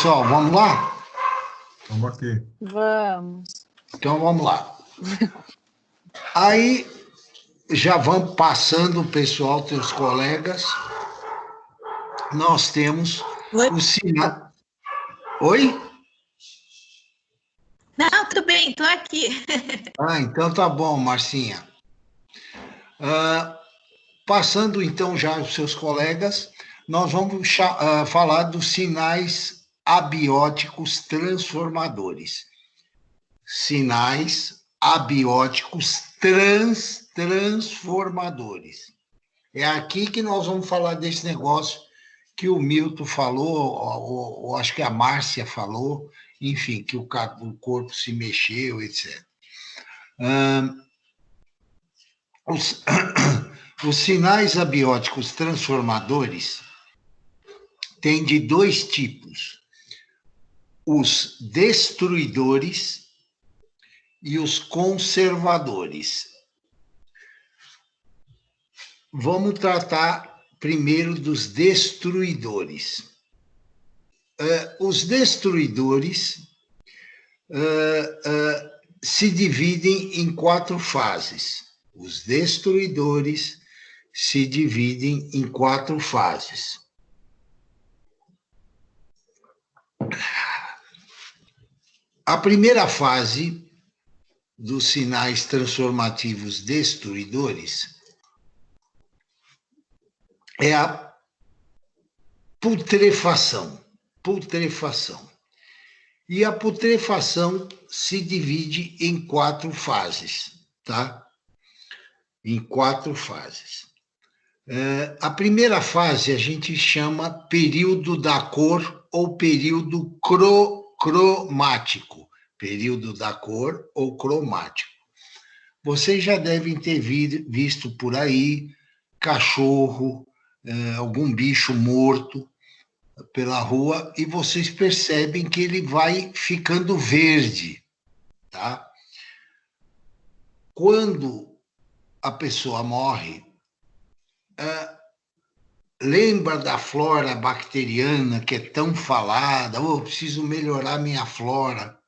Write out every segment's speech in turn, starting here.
pessoal, vamos lá? Vamos aqui. Vamos. Então, vamos lá. Aí, já vamos passando o pessoal, teus colegas. Nós temos o sinal... Oi? Não, tudo bem, estou aqui. Então tá bom, Marcinha. Passando, então, já os seus colegas, nós vamos falar dos sinais abióticos transformadores. Sinais abióticos transformadores. É aqui que nós vamos falar desse negócio que o Milton falou, ou acho que a Márcia falou, enfim, que o corpo se mexeu, etc. Os sinais abióticos transformadores têm de dois tipos: os destruidores e os conservadores. Vamos tratar primeiro dos destruidores. Os destruidores se dividem em 4 fases. Os destruidores se dividem em 4 fases. A primeira fase dos sinais transformativos destruidores é a putrefação. E a putrefação se divide em 4 fases, tá? Em 4 fases. A primeira fase a gente chama período da cor ou período cromático. Período da cor ou cromático. Vocês já devem ter visto por aí cachorro, algum bicho morto pela rua, e vocês percebem que ele vai ficando verde, tá? Quando a pessoa morre, lembra da flora bacteriana que é tão falada, preciso melhorar minha flora.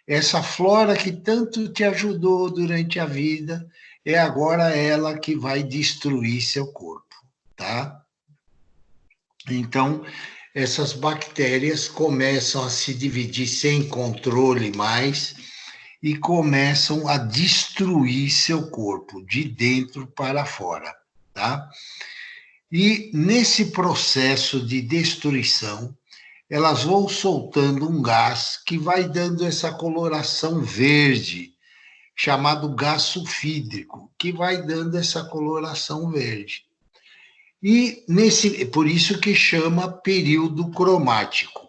Essa flora que tanto te ajudou durante a vida, é agora ela que vai destruir seu corpo, tá? Então, essas bactérias começam a se dividir sem controle mais e começam a destruir seu corpo, de dentro para fora, tá? E nesse processo de destruição, elas vão soltando um gás que vai dando essa coloração verde, chamado gás sulfídrico, que vai dando essa coloração verde. E por isso que chama período cromático.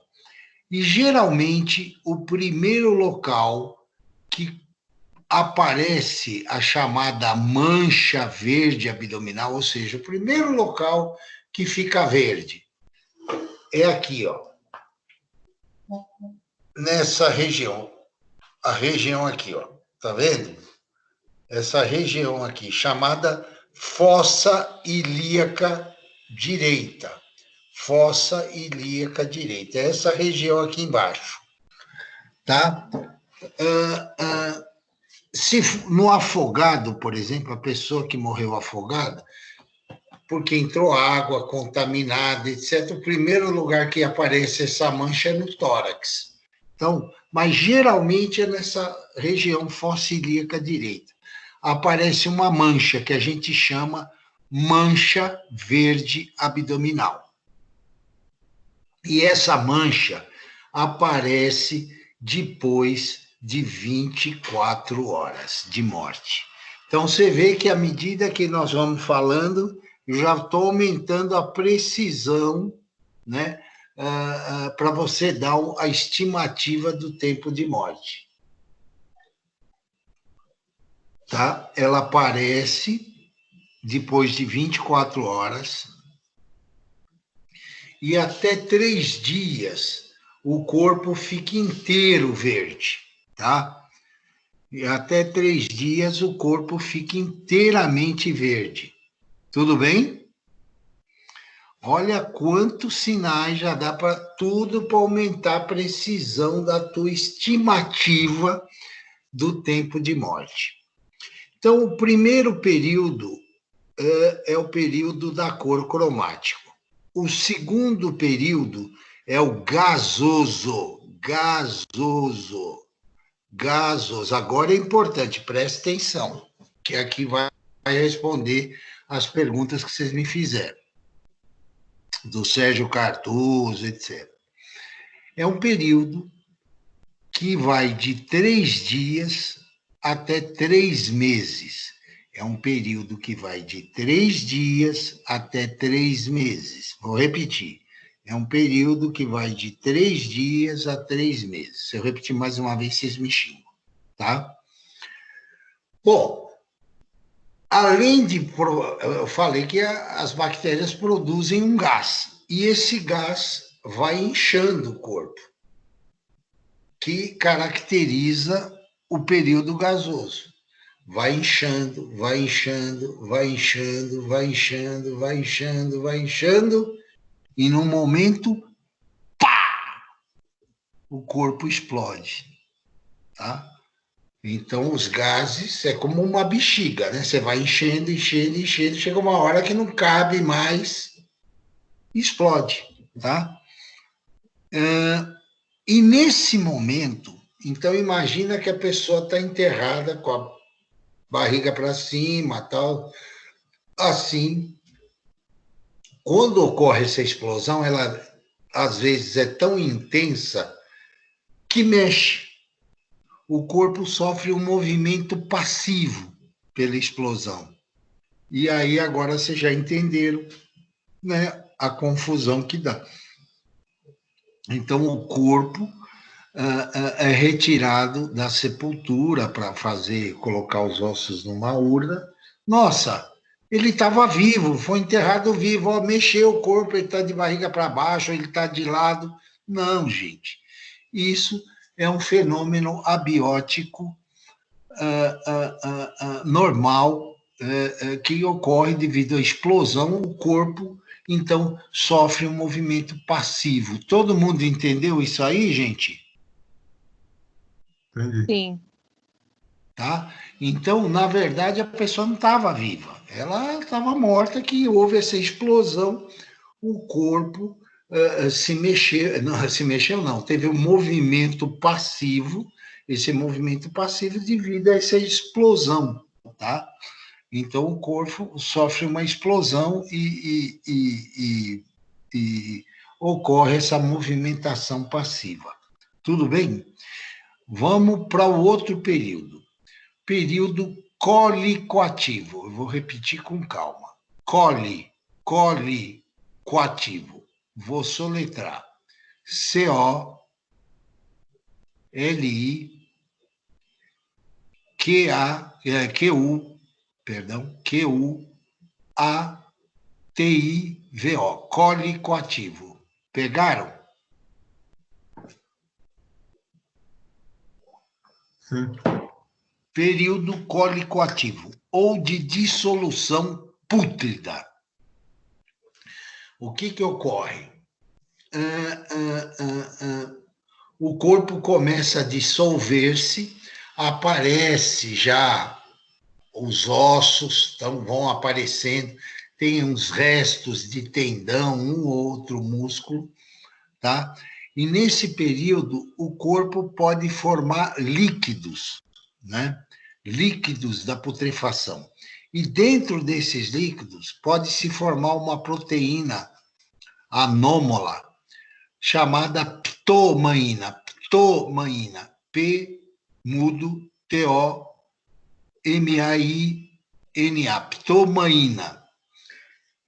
E geralmente o primeiro local que aparece a chamada mancha verde abdominal, ou seja, o primeiro local que fica verde, é aqui, ó. Nessa região. A região aqui, ó. Tá vendo? Essa região aqui, chamada fossa ilíaca direita. Fossa ilíaca direita. É essa região aqui embaixo. Tá? Se no afogado, por exemplo, a pessoa que morreu afogada, porque entrou água contaminada, etc., o primeiro lugar que aparece essa mancha é no tórax. Então, mas geralmente é nessa região fossa ilíaca direita. Aparece uma mancha que a gente chama mancha verde abdominal. E essa mancha aparece depois de 24 horas de morte. Então, você vê que à medida que nós vamos falando, eu já estou aumentando a precisão, né, para você dar a estimativa do tempo de morte. Tá? Ela aparece depois de 24 horas e até 3 dias o corpo fica inteiro verde, tá? E até 3 dias o corpo fica inteiramente verde. Tudo bem? Olha quantos sinais já dá para tudo para aumentar a precisão da tua estimativa do tempo de morte. Então, o primeiro período é o período da cor cromático. O segundo período é o gasoso. Gasoso. Agora é importante, preste atenção, que aqui vai responder as perguntas que vocês me fizeram, do Sérgio Cardoso, etc. É um período que vai de 3 dias até 3 meses. É um período que vai de 3 dias até 3 meses. Vou repetir. É um período que vai de 3 dias a 3 meses. Se eu repetir mais uma vez, vocês me xingam, tá? Bom, além de... Eu falei que as bactérias produzem um gás. E esse gás vai inchando o corpo, que caracteriza o período gasoso. Vai inchando, vai inchando, vai inchando, vai inchando, vai inchando, vai inchando, e num momento, pá! O corpo explode, tá? Então, os gases é como uma bexiga, né? Você vai enchendo, enchendo, enchendo, chega uma hora que não cabe mais, explode, tá? E nesse momento, então imagina que a pessoa está enterrada com a barriga para cima, tal, assim. Quando ocorre essa explosão, ela às vezes é tão intensa que mexe. O corpo sofre um movimento passivo pela explosão. E aí agora vocês já entenderam, né, a confusão que dá. Então o corpo é retirado da sepultura para colocar os ossos numa urna. Nossa, ele estava vivo, foi enterrado vivo, ó, mexeu o corpo, ele está de barriga para baixo, ele está de lado. Não, gente. Isso é um fenômeno abiótico normal que ocorre devido à explosão, o corpo, então, sofre um movimento passivo. Todo mundo entendeu isso aí, gente? Entendi. Sim. Tá? Então, na verdade, a pessoa não estava viva. Ela estava morta, que houve essa explosão, o corpo se mexeu, não, teve um movimento passivo, esse movimento passivo devido a essa explosão, tá? Então, o corpo sofre uma explosão e ocorre essa movimentação passiva. Tudo bem? Vamos para o outro período. Período colicoativo. Eu vou repetir com calma. Colicoativo. Vou soletrar. Q-U-A-T-I-V-O. Colicoativo. Pegaram? Sim. Período cólico-ativo ou de dissolução pútrida. O que ocorre? O corpo começa a dissolver-se, aparece já os ossos, então vão aparecendo, tem uns restos de tendão, um ou outro músculo, tá? E nesse período o corpo pode formar líquidos, né? Líquidos da putrefação. E dentro desses líquidos pode se formar uma proteína anômala chamada ptomaína. Ptomaína. P mudo T-O-M-A-I-N-A. Ptomaína.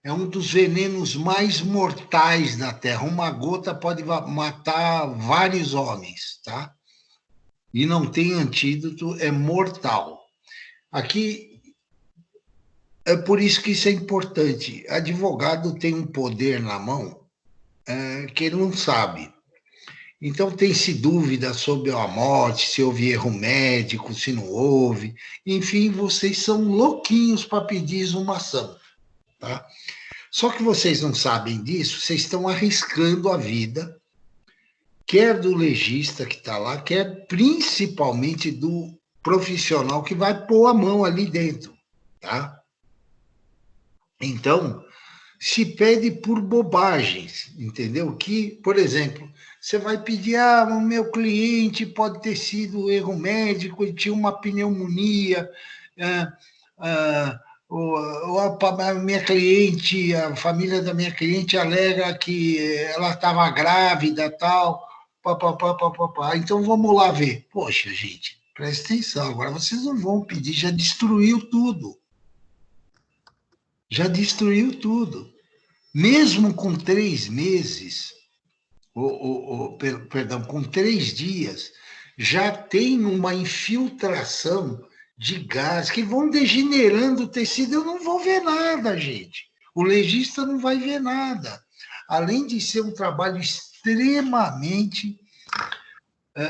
É um dos venenos mais mortais na Terra. Uma gota pode matar vários homens, tá? E não tem antídoto, é mortal. Aqui, é por isso que isso é importante. Advogado tem um poder na mão que ele não sabe. Então, tem-se dúvida sobre a morte, se houve erro médico, se não houve. Enfim, vocês são louquinhos para pedir exumação, tá? Só que vocês não sabem disso, vocês estão arriscando a vida, quer do legista que está lá, quer principalmente do profissional que vai pôr a mão ali dentro, tá? Então, se pede por bobagens, entendeu? Que, por exemplo, você vai pedir, o meu cliente pode ter sido erro médico, ele tinha uma pneumonia, a minha cliente, a família da minha cliente alega que ela estava grávida, tal, papapá, papapá. Então, vamos lá ver. Poxa, gente, presta atenção, agora vocês não vão pedir, já destruiu tudo. Já destruiu tudo. Mesmo com 3 meses, perdão, com 3 dias, já tem uma infiltração de gás que vão degenerando o tecido. Eu não vou ver nada, gente. O legista não vai ver nada. Além de ser um trabalho extremamente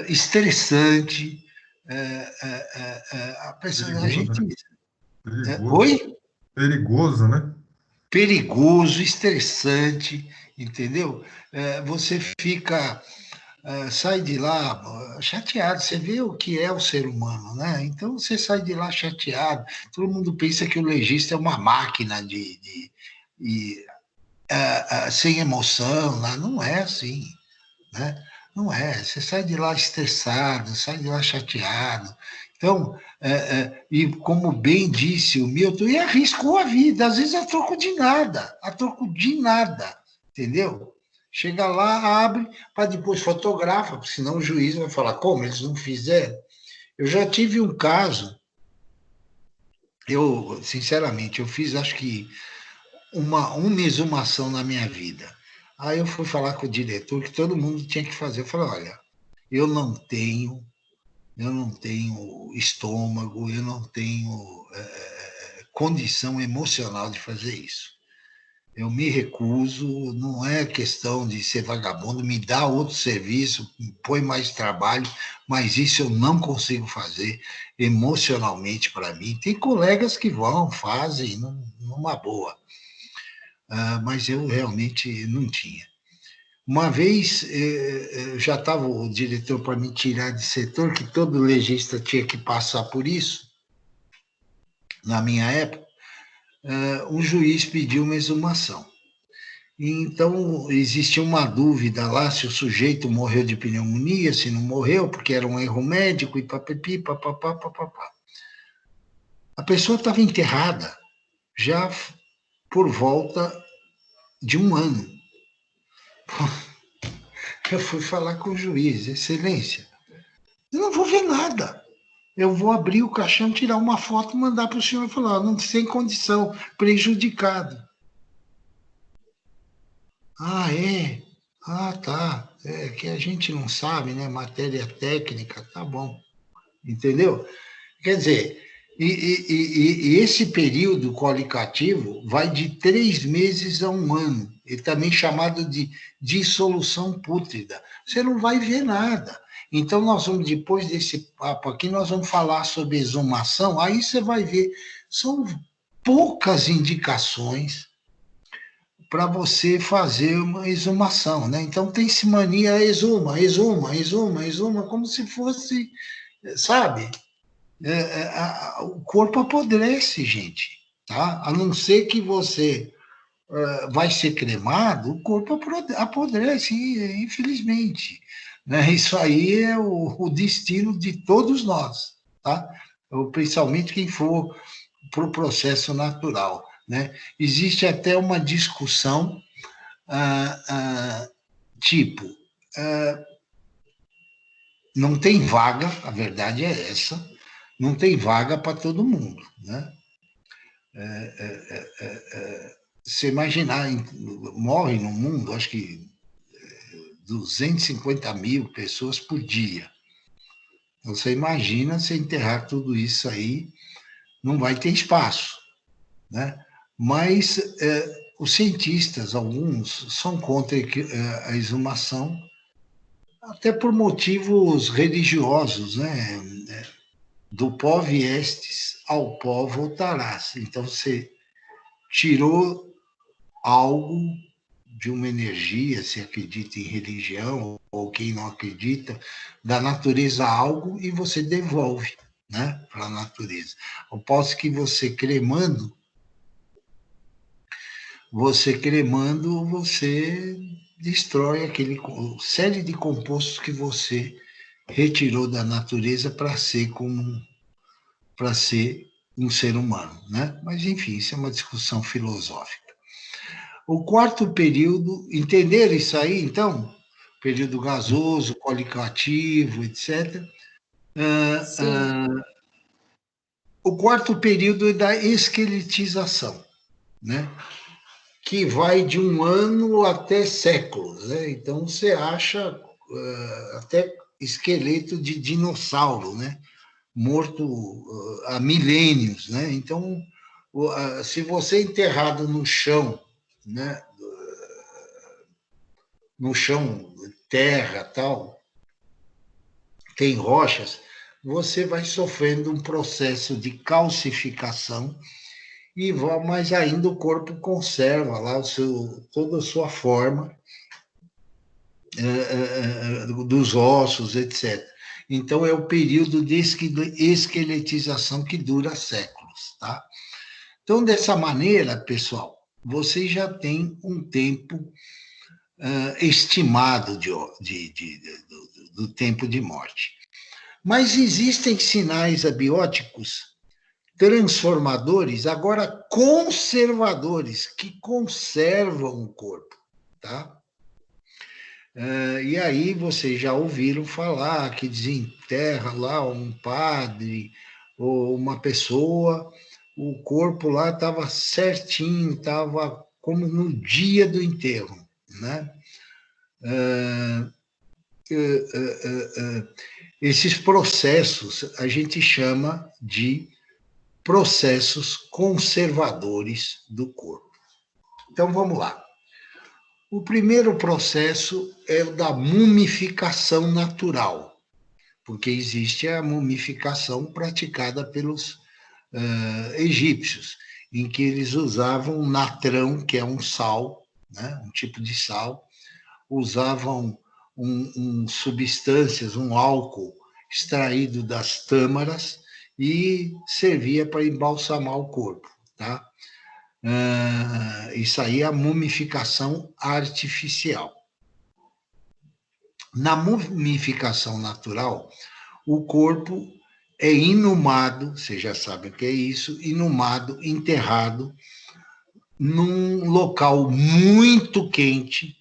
estressante, a pessoa, a Perigoso, gente... né? Perigoso. Oi? Perigoso, né? Perigoso, estressante, entendeu? Você fica, sai de lá chateado, você vê o que é o ser humano, né? Então você sai de lá chateado, todo mundo pensa que o legista é uma máquina sem emoção, né? Não é assim, né? Não é, você sai de lá estressado, sai de lá chateado. Então, e como bem disse o Milton, e arriscou a vida, às vezes a troco de nada, entendeu? Chega lá, abre, para depois fotografa, porque senão o juiz vai falar, como eles não fizeram? Eu já tive um caso, sinceramente, eu fiz acho que uma exumação na minha vida. Aí eu fui falar com o diretor que todo mundo tinha que fazer. Eu falei, olha, eu não tenho estômago, eu não tenho condição emocional de fazer isso. Eu me recuso, não é questão de ser vagabundo, me dá outro serviço, me põe mais trabalho, mas isso eu não consigo fazer emocionalmente para mim. Tem colegas que vão, fazem numa boa, mas eu realmente não tinha. Uma vez, já estava o diretor para me tirar de setor, que todo legista tinha que passar por isso, na minha época, um juiz pediu uma exumação. Então, existia uma dúvida lá se o sujeito morreu de pneumonia, se não morreu, porque era um erro médico, e papipi, papapá, papapá. A pessoa estava enterrada já por volta de 1 ano. Eu fui falar com o juiz, excelência, eu não vou ver nada. Eu vou abrir o caixão, tirar uma foto, mandar para o senhor e falar, não sem condição, prejudicado. Ah, é? Ah, tá. É que a gente não sabe, né? Matéria técnica, tá bom. Entendeu? Quer dizer, e esse período colicativo vai de 3 meses a 1 ano, e também chamado de dissolução pútrida. Você não vai ver nada. Então, nós vamos, depois desse papo aqui, nós vamos falar sobre exumação, aí você vai ver, são poucas indicações para você fazer uma exumação, né? Então, tem-se mania, exuma, como se fosse, sabe? O corpo apodrece, gente, tá? A não ser que você vai ser cremado, o corpo apodrece, infelizmente. Né? Isso aí é o destino de todos nós, tá? Principalmente quem for para o processo natural. Né? Existe até uma discussão tipo, não tem vaga, a verdade é essa, não tem vaga para todo mundo. Né? Se imaginar, morre no mundo, acho que 250 mil pessoas por dia. Você imagina se enterrar tudo isso aí, não vai ter espaço. Né? Mas os cientistas, alguns, são contra a exumação, até por motivos religiosos, né? Do pó viestes, ao pó voltarás. Então, você tirou algo de uma energia, se acredita em religião, ou quem não acredita, da natureza algo e você devolve, né, para a natureza. Ao passo que você cremando, você destrói aquele série de compostos que você retirou da natureza para ser um ser humano, né? Mas enfim, isso é uma discussão filosófica. O quarto período, entenderam isso aí, então? Período gasoso, cólico ativo, etc. O quarto período é da esqueletização, né? Que vai de 1 ano até séculos, né? Então você acha até esqueleto de dinossauro, né? Morto há milênios, né? Então, se você é enterrado no chão, né? No chão, terra, tal, tem rochas, você vai sofrendo um processo de calcificação mas ainda o corpo conserva lá toda a sua forma dos ossos, etc. Então, é o período de esqueletização que dura séculos, tá? Então, dessa maneira, pessoal, você já tem um tempo estimado do tempo de morte. Mas existem sinais abióticos transformadores, agora conservadores, que conservam o corpo, tá? E aí vocês já ouviram falar que desenterra lá um padre ou uma pessoa, o corpo lá estava certinho, estava como no dia do enterro, né? Esses processos a gente chama de processos conservadores do corpo. Então vamos lá. O primeiro processo é o da mumificação natural, porque existe a mumificação praticada pelos egípcios, em que eles usavam natrão, que é um sal, né, um tipo de sal, usavam substâncias, um álcool extraído das tâmaras e servia para embalsamar o corpo, tá? Isso aí é a mumificação artificial. Na mumificação natural, o corpo é inumado, vocês já sabem o que é isso, inumado, enterrado num local muito quente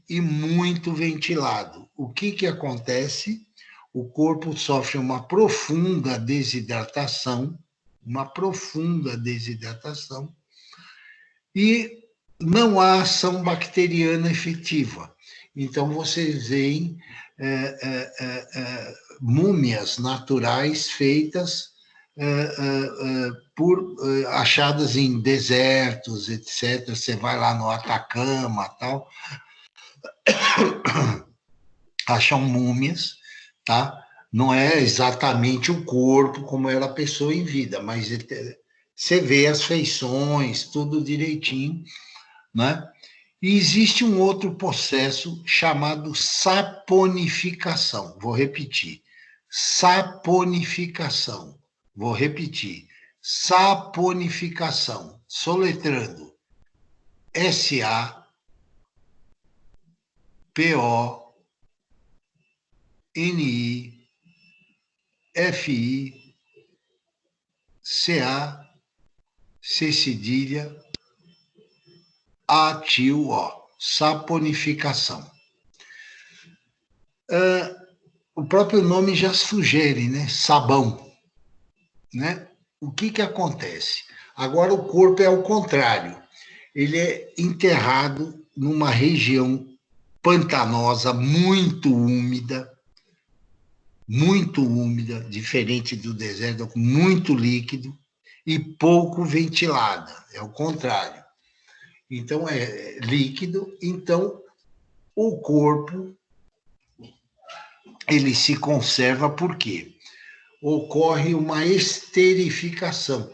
e muito ventilado. O que acontece? O corpo sofre uma profunda desidratação, e não há ação bacteriana efetiva. Então, vocês veem múmias naturais feitas achadas em desertos, etc. Você vai lá no Atacama, tal, acham múmias, tá? Não é exatamente o corpo como era a pessoa em vida, mas você vê as feições, tudo direitinho, né? E existe um outro processo chamado saponificação. Vou repetir. Saponificação. Vou repetir. Saponificação. Soletrando. S-A-P-O-N-I-F-I-C-A-C cedilha A-T-I-O, saponificação. O próprio nome já sugere, né? Sabão, né? O que acontece? Agora o corpo é ao contrário. Ele é enterrado numa região pantanosa, muito úmida, diferente do deserto, muito líquido e pouco ventilada. É o contrário. Então, é líquido. Então, o corpo, ele se conserva por quê? Ocorre uma esterificação.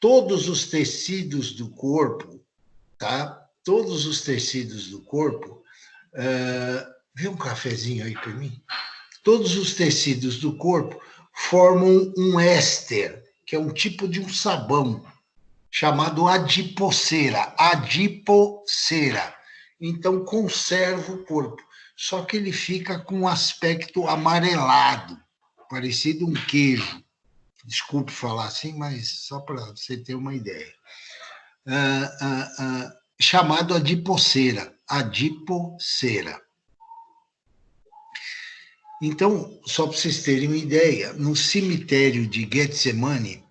todos os tecidos do corpo, tá? Todos os tecidos do corpo, vê um cafezinho aí para mim? Todos os tecidos do corpo formam um éster, que é um tipo de um sabão, chamado adipocera. Adipocera. Então, conserva o corpo. Só que ele fica com um aspecto amarelado, parecido um queijo. Desculpe falar assim, mas só para você ter uma ideia. Chamado adipocera. Adipocera. Então, só para vocês terem uma ideia, no cemitério de Getsemane,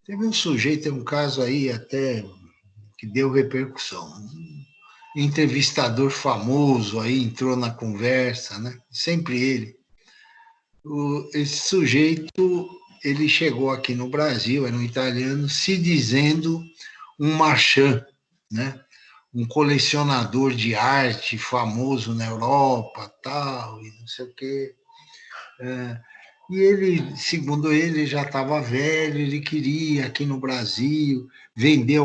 teve um sujeito, um caso aí até que deu repercussão. Um entrevistador famoso aí entrou na conversa, né? Sempre ele. Esse sujeito, ele chegou aqui no Brasil, era um italiano, se dizendo um marchand, né? Um colecionador de arte famoso na Europa, tal, e não sei o quê. E ele, segundo ele, já estava velho, ele queria aqui no Brasil vender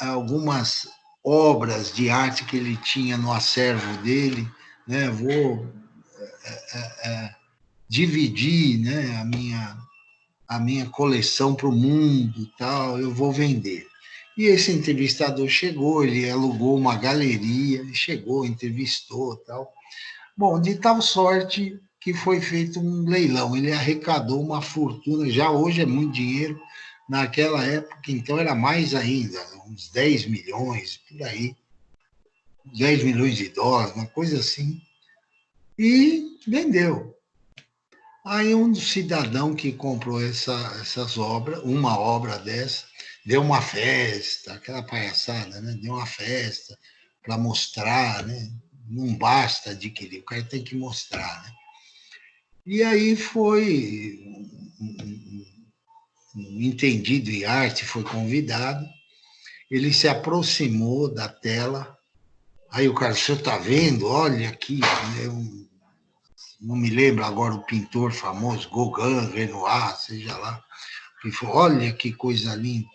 algumas obras de arte que ele tinha no acervo dele, né? Vou dividir, né, a minha coleção para o mundo, tal, eu vou vender. E esse entrevistador chegou, ele alugou uma galeria, ele chegou, entrevistou, tal. Bom, de tal sorte que foi feito um leilão, ele arrecadou uma fortuna, já hoje é muito dinheiro, naquela época, então, era mais ainda, uns 10 milhões, por aí, 10 milhões de dólares, uma coisa assim, e vendeu. Aí um cidadão que comprou essas obras, uma obra dessa, deu uma festa, aquela palhaçada, né? Deu uma festa para mostrar, né? Não basta adquirir, o cara tem que mostrar, né? E aí foi um entendido em arte, foi convidado, ele se aproximou da tela, aí o cara, o senhor está vendo? Olha aqui, não me lembro agora o pintor famoso, Gauguin, Renoir, seja lá, que falou, olha que coisa linda.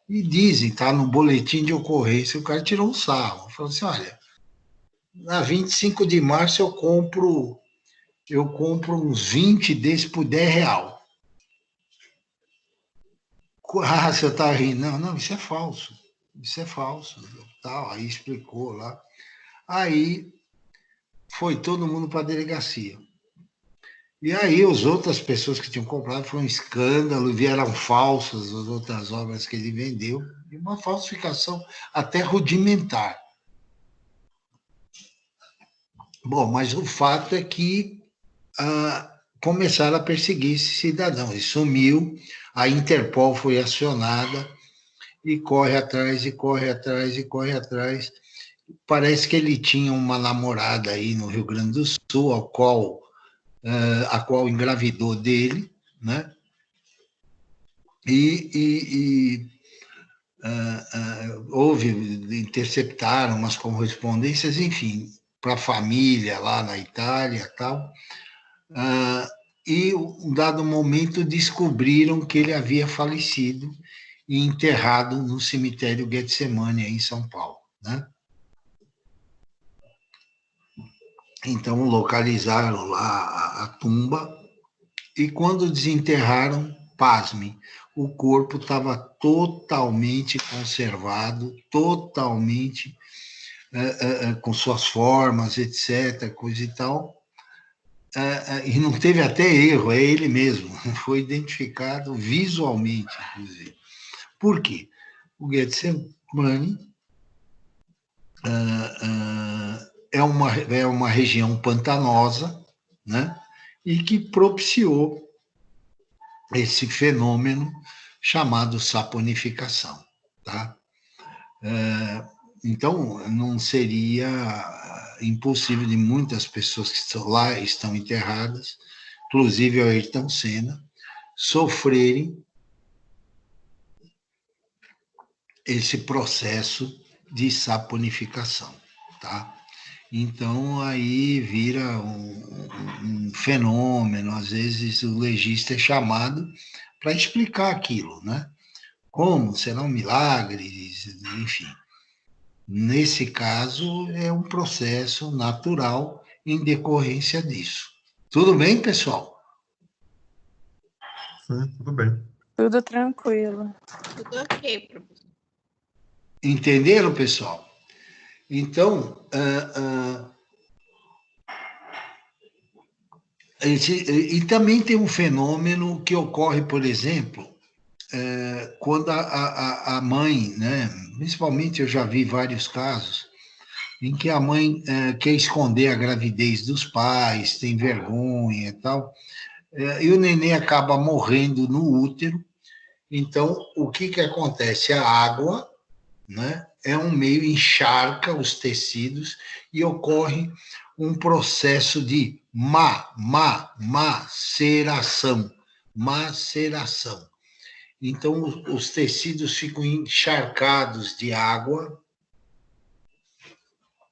E dizem, tá no boletim de ocorrência, o cara tirou um sarro, falou assim, olha, na 25 de março eu compro uns 20 desses por R$10. Ah, você está rindo. Não, não, isso é falso. Isso é falso. Tal. Aí explicou lá. Aí foi todo mundo para a delegacia. E aí as outras pessoas que tinham comprado foi um escândalo, vieram falsas as outras obras que ele vendeu, e uma falsificação até rudimentar. Bom, mas o fato é que começaram a perseguir esse cidadão. Ele sumiu, a Interpol foi acionada e corre atrás, e corre atrás, e corre atrás. Parece que ele tinha uma namorada aí no Rio Grande do Sul, a qual engravidou dele, né? Houve, interceptaram umas correspondências, enfim, para a família lá na Itália e tal. E, em dado momento, descobriram que ele havia falecido e enterrado no cemitério Getsemane, em São Paulo, né? Então, localizaram lá a tumba e, quando desenterraram, pasmem, o corpo estava totalmente conservado, totalmente com suas formas, etc., coisa e tal, e não teve até erro, é ele mesmo, foi identificado visualmente, inclusive. Por quê? O Getsemane é uma região pantanosa, né? E que propiciou esse fenômeno chamado saponificação, tá? Então, não seria impossível de muitas pessoas que lá estão enterradas, inclusive o Ayrton Senna, sofrerem esse processo de saponificação, tá? Então, aí vira um fenômeno, às vezes o legista é chamado para explicar aquilo, né? Como será um milagre, enfim. Nesse caso, é um processo natural em decorrência disso. Tudo bem, pessoal? Sim, tudo bem. Tudo tranquilo. Tudo ok, professor. Entenderam, pessoal? Então, e também tem um fenômeno que ocorre, por exemplo, quando a mãe, né, principalmente eu já vi vários casos, em que a mãe quer esconder a gravidez dos pais, tem vergonha e tal, e o neném acaba morrendo no útero. Então, o que, que acontece? A água, né, é um meio, encharca os tecidos e ocorre um processo de maceração. Maceração. Então, os tecidos ficam encharcados de água.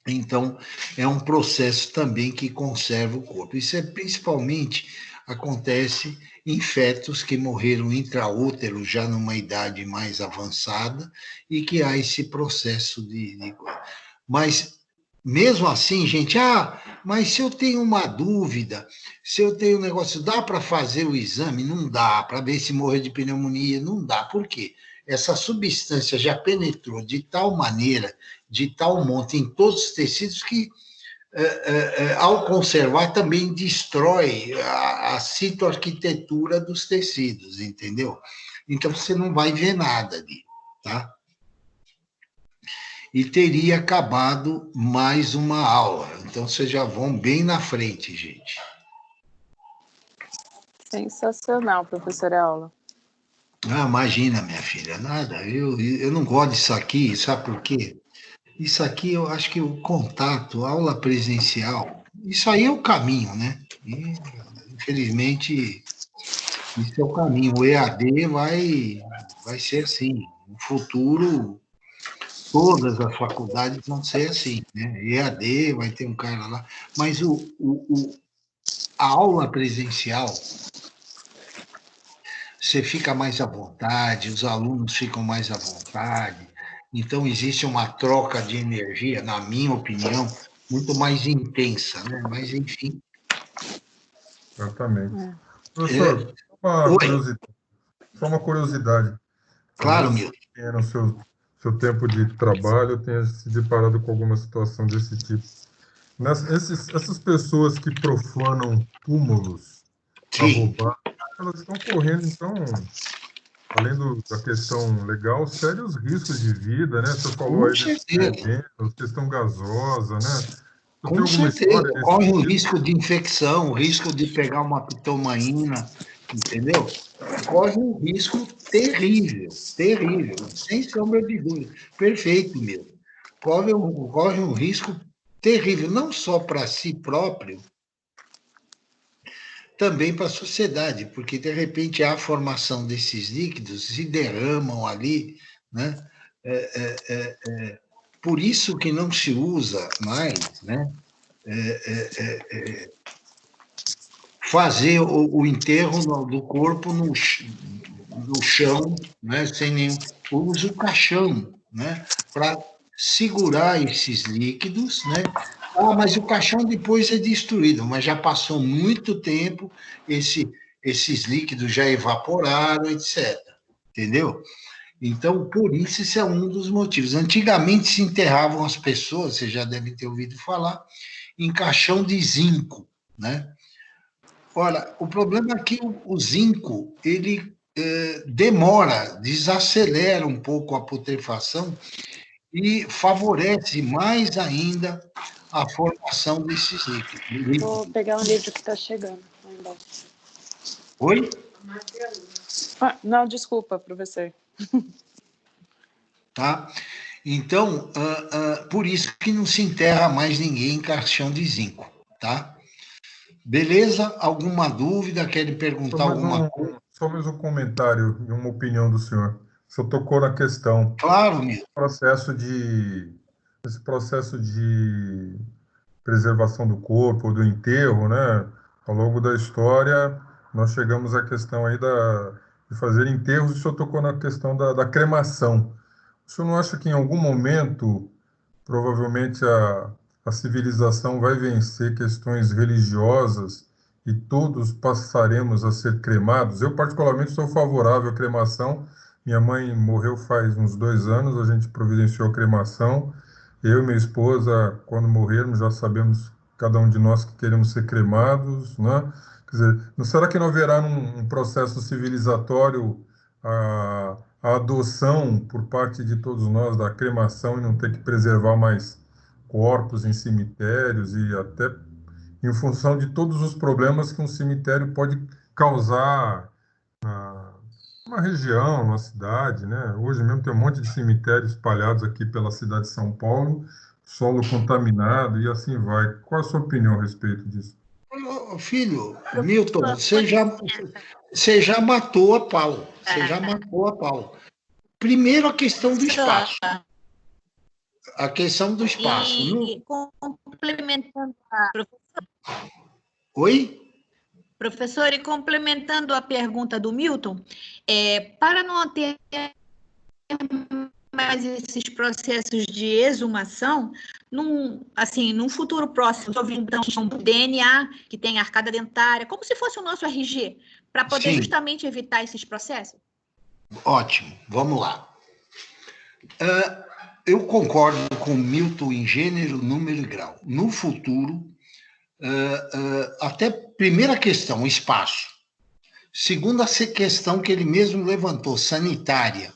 Então, é um processo também que conserva o corpo. Isso principalmente acontece em fetos que morreram intraútero, já numa idade mais avançada, e que há esse processo de... Mas, mesmo assim, gente, mas se eu tenho uma dúvida, se eu tenho um negócio, dá para fazer o exame? Não dá, para ver se morreu de pneumonia, não dá. Por quê? Essa substância já penetrou de tal maneira, de tal monte em todos os tecidos que, ao conservar, também destrói a citoarquitetura dos tecidos, entendeu? Então, você não vai ver nada ali, tá? E teria acabado mais uma aula. Então, vocês já vão bem na frente, gente. Sensacional, professora aula. Imagina, minha filha, nada. Eu não gosto disso aqui, sabe por quê? Isso aqui, eu acho que o contato, aula presencial, isso aí é o caminho, né? E, infelizmente, isso é o caminho. O EAD vai ser assim. No futuro, todas as faculdades vão ser assim, né? EAD, vai ter um cara lá. Mas a aula presencial, você fica mais à vontade, os alunos ficam mais à vontade. Então, existe uma troca de energia, na minha opinião, muito mais intensa, né? Mas, enfim. Exatamente. Professor, só uma curiosidade. Claro, Talvez Milton. tenha no seu tempo de trabalho tenha se deparado com alguma situação desse tipo. Essas pessoas que profanam túmulos para Sim, roubar, elas estão correndo, então, além da questão legal, sérios riscos de vida, né? Você falou com aí desses certeza. venenos, questão gasosa, né? Você tem Com alguma certeza. história nesse Corre o sentido? risco de infecção, o risco de pegar uma pitomaína, entendeu? Corre um risco terrível, terrível, sem sombra de dúvida. Perfeito mesmo. Corre um risco terrível, não só para si próprio, também para a sociedade, porque de repente há a formação desses líquidos, se derramam ali, né? Por isso que não se usa mais, né? Fazer o enterro do corpo no chão, né? Sem nenhum. Usa o caixão, né? Para segurar esses líquidos, né? Mas o caixão depois é destruído, mas já passou muito tempo, esses líquidos já evaporaram, etc. Entendeu? Então, por isso é um dos motivos. Antigamente se enterravam as pessoas, vocês já devem ter ouvido falar, em caixão de zinco, né? Ora, o problema é que o zinco, ele demora, desacelera um pouco a putrefação e favorece mais ainda a formação desses líquidos. Vou pegar um livro que está chegando lá embaixo. Oi? Não, desculpa, professor. Tá? Então, por isso que não se enterra mais ninguém em caixão de zinco, tá? Beleza? Alguma dúvida? Querem perguntar alguma coisa? Só mais um comentário e uma opinião do senhor. O senhor tocou na questão Claro, mesmo. esse processo de preservação do corpo, do enterro, né? Ao longo da história, nós chegamos à questão aí de fazer enterros, o senhor tocou na questão da cremação. O senhor não acha que em algum momento, provavelmente, a civilização vai vencer questões religiosas e todos passaremos a ser cremados? Eu, particularmente, sou favorável à cremação. Minha mãe morreu faz uns 2 anos, a gente providenciou a cremação. Eu e minha esposa, quando morrermos, já sabemos, cada um de nós, que queremos ser cremados, né? Quer dizer, não será que não haverá um processo civilizatório a adoção por parte de todos nós da cremação e não ter que preservar mais corpos em cemitérios e até em função de todos os problemas que um cemitério pode causar na uma região, uma cidade, né? Hoje mesmo tem um monte de cemitérios espalhados aqui pela cidade de São Paulo, solo contaminado e assim vai. Qual a sua opinião a respeito disso? Filho, Milton, você já matou a pau. Você já matou a pau. Primeiro, a questão do espaço. A questão do espaço. E complementando a professora. Oi? Professor, e complementando a pergunta do Milton, para não ter mais esses processos de exumação, num futuro próximo, estou ouvindo do DNA, que tem arcada dentária, como se fosse o nosso RG, para poder justamente evitar esses processos? Ótimo, vamos lá. Eu concordo com o Milton em gênero, número e grau. No futuro, até primeira questão, espaço. Segunda questão que ele mesmo levantou, sanitária.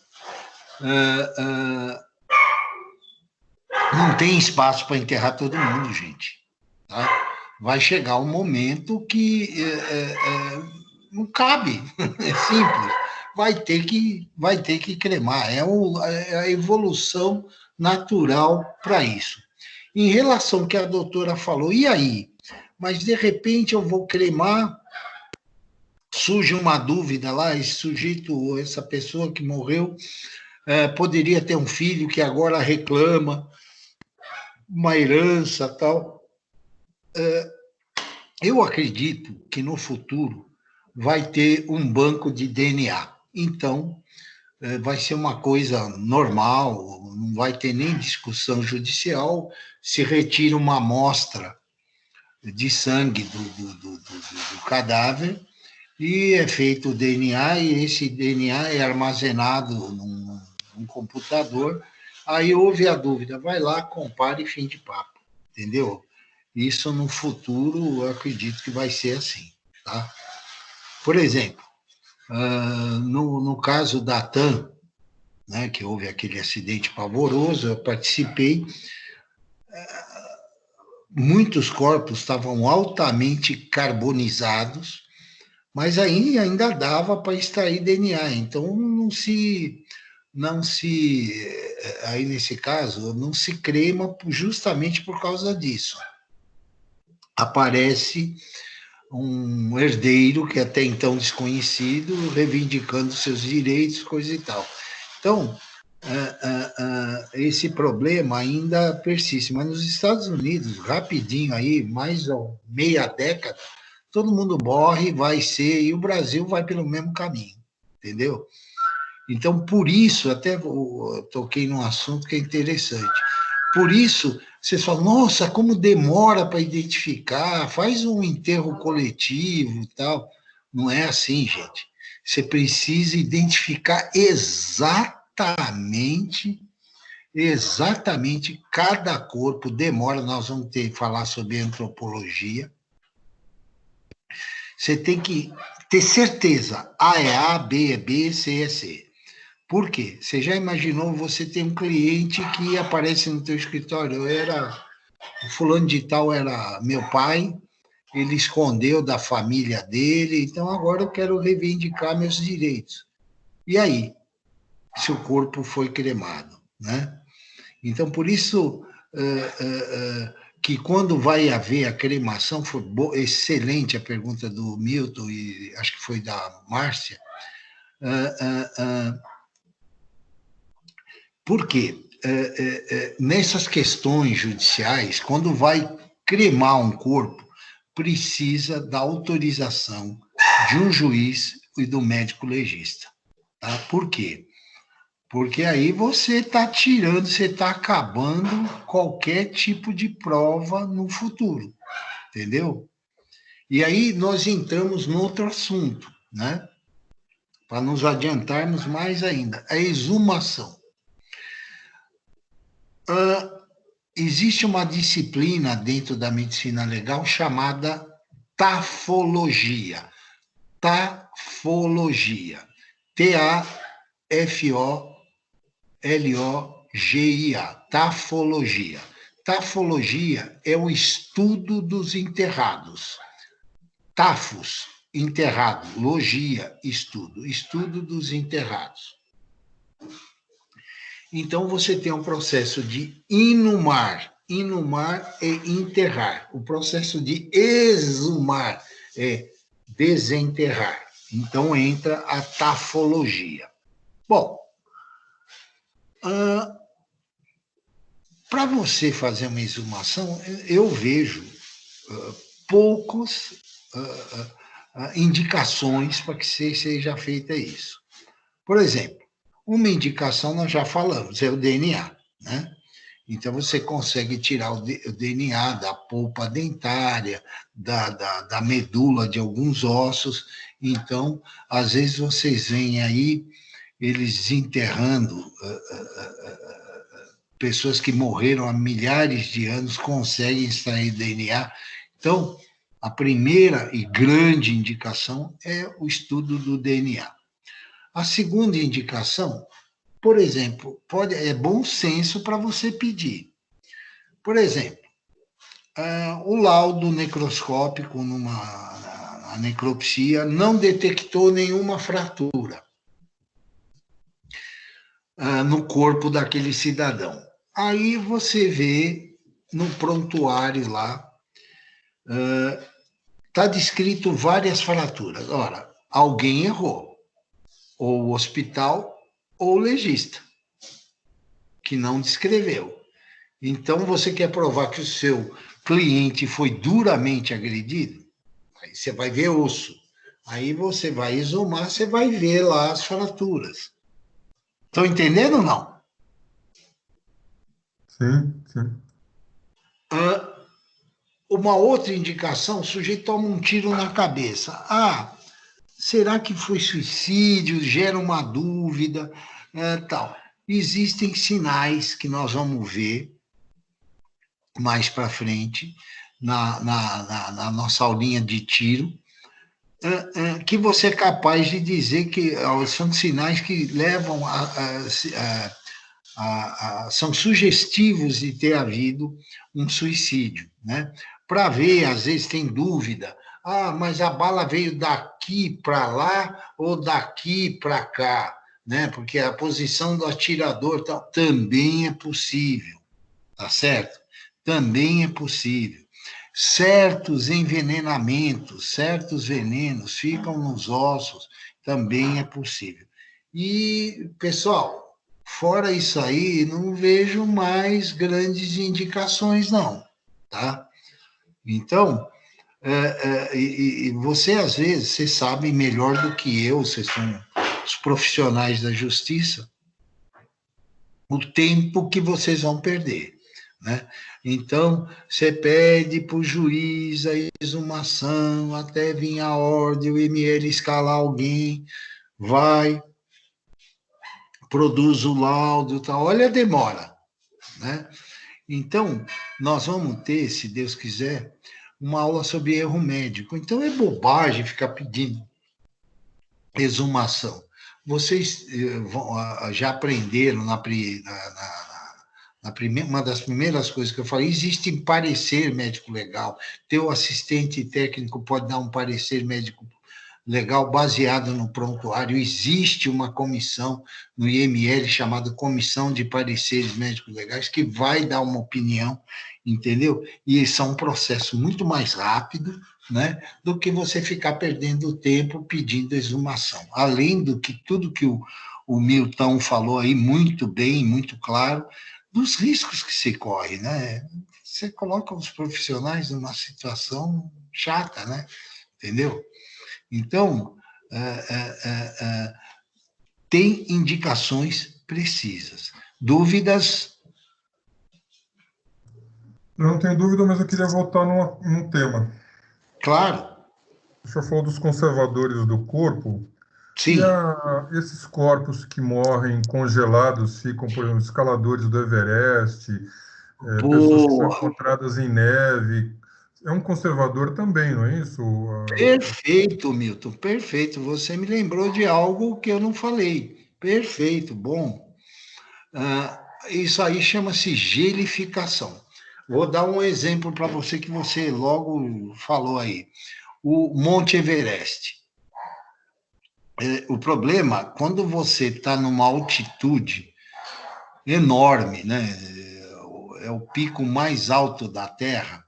Não tem espaço para enterrar todo mundo, gente. Tá? Vai chegar um momento que não cabe, é simples. Vai ter que cremar. É a evolução natural para isso. Em relação ao que a doutora falou, e aí? Mas, de repente, eu vou cremar, surge uma dúvida lá, esse sujeito, essa pessoa que morreu, poderia ter um filho que agora reclama uma herança, tal. Eu acredito que, no futuro, vai ter um banco de DNA. Então, vai ser uma coisa normal, não vai ter nem discussão judicial, se retira uma amostra de sangue do cadáver e é feito o DNA, e esse DNA é armazenado num computador. Aí houve a dúvida, vai lá, compara e fim de papo, entendeu? Isso no futuro, eu acredito que vai ser assim, tá? Por exemplo, no caso da TAM, né, que houve aquele acidente pavoroso, eu participei, muitos corpos estavam altamente carbonizados, mas aí ainda dava para extrair DNA, então aí nesse caso, não se crema justamente por causa disso. Aparece um herdeiro que até então desconhecido, reivindicando seus direitos, coisa e tal. Então, esse problema ainda persiste, mas nos Estados Unidos, rapidinho aí, mais ou meia década, todo mundo morre, vai ser, e o Brasil vai pelo mesmo caminho, entendeu? Então, por isso, até eu toquei num assunto que é interessante. Por isso, vocês falam, nossa, como demora para identificar, faz um enterro coletivo e tal. Não é assim, gente. Você precisa identificar exatamente cada corpo. Demora, nós vamos falar sobre antropologia. Você tem que ter certeza, A é A, B é B, C é C. Por quê? Você já imaginou, você tem um cliente que aparece no teu escritório, o fulano de tal era meu pai, ele escondeu da família dele, então agora eu quero reivindicar meus direitos. E aí? Se o corpo foi cremado, né? Então, por isso que quando vai haver a cremação, foi excelente a pergunta do Milton, e acho que foi da Márcia, por quê? Nessas questões judiciais, quando vai cremar um corpo, precisa da autorização de um juiz e do médico legista. Tá? Por quê? Porque aí você está tirando, você está acabando qualquer tipo de prova no futuro, entendeu? E aí nós entramos no outro assunto, né? Para nos adiantarmos mais ainda, a exumação. Existe uma disciplina dentro da medicina legal chamada tafologia. Tafologia. Tafologia. Tafologia. Tafologia é o estudo dos enterrados. Tafos, enterrado. Logia, estudo. Estudo dos enterrados. Então, você tem um processo de inumar. Inumar é enterrar. O processo de exumar é desenterrar. Então, entra a tafologia. Bom, para você fazer uma exumação, eu vejo poucas indicações para que seja feita isso. Por exemplo, uma indicação nós já falamos, é o DNA, né? Então, você consegue tirar o DNA da polpa dentária, da medula de alguns ossos. Então, às vezes, vocês veem aí eles desenterrando pessoas que morreram há milhares de anos, conseguem extrair DNA. Então, a primeira e grande indicação é o estudo do DNA. A segunda indicação, por exemplo, é bom senso para você pedir. Por exemplo, o laudo necroscópico na necropsia não detectou nenhuma fratura no corpo daquele cidadão. Aí você vê no prontuário lá, está descrito várias fraturas. Ora, alguém errou, ou o hospital ou o legista, que não descreveu. Então, você quer provar que o seu cliente foi duramente agredido? Aí você vai ver osso. Aí você vai exumar, você vai ver lá as fraturas. Estão entendendo ou não? Sim, sim. Uma outra indicação, o sujeito toma um tiro na cabeça. Será que foi suicídio? Gera uma dúvida, tal. Existem sinais que nós vamos ver mais para frente, na nossa aulinha de tiro, que você é capaz de dizer que são sinais que levam são sugestivos de ter havido um suicídio, né? Para ver, às vezes tem dúvida, mas a bala veio daqui para lá ou daqui para cá, né? Porque a posição do atirador também é possível, tá certo? Também é possível. Certos envenenamentos, certos venenos ficam nos ossos, também é possível. E, pessoal, fora isso aí, não vejo mais grandes indicações, não, tá? Então, você, às vezes, você sabe melhor do que eu, vocês são os profissionais da justiça, o tempo que vocês vão perder, né? Então, você pede para o juiz a exumação, até vir a ordem, o ML escalar alguém, vai, produz o laudo, tal. Olha a demora, né? Então, nós vamos ter, se Deus quiser, uma aula sobre erro médico. Então, é bobagem ficar pedindo exumação. Vocês já aprenderam uma das primeiras coisas que eu falei, existe parecer médico legal. Teu assistente técnico pode dar um parecer médico legal baseado no prontuário. Existe uma comissão no IML chamada Comissão de Pareceres Médicos Legais que vai dar uma opinião, entendeu? E isso é um processo muito mais rápido, né, do que você ficar perdendo tempo pedindo exumação. Além do que tudo que o Milton falou aí muito bem, muito claro, dos riscos que se corre, né? Você coloca os profissionais numa situação chata, né? Entendeu? Então, tem indicações precisas. Dúvidas? Eu não tenho dúvida, mas eu queria voltar num tema. Claro. O senhor falou dos conservadores do corpo. Sim. E esses corpos que morrem congelados, ficam, por exemplo, escaladores do Everest, pessoas que são encontradas em neve. É um conservador também, não é isso? Perfeito, Milton, perfeito. Você me lembrou de algo que eu não falei. Perfeito, bom. Isso aí chama-se gelificação. Vou dar um exemplo para você que você logo falou aí. O Monte Everest. O problema, quando você está numa altitude enorme, né? É o pico mais alto da Terra.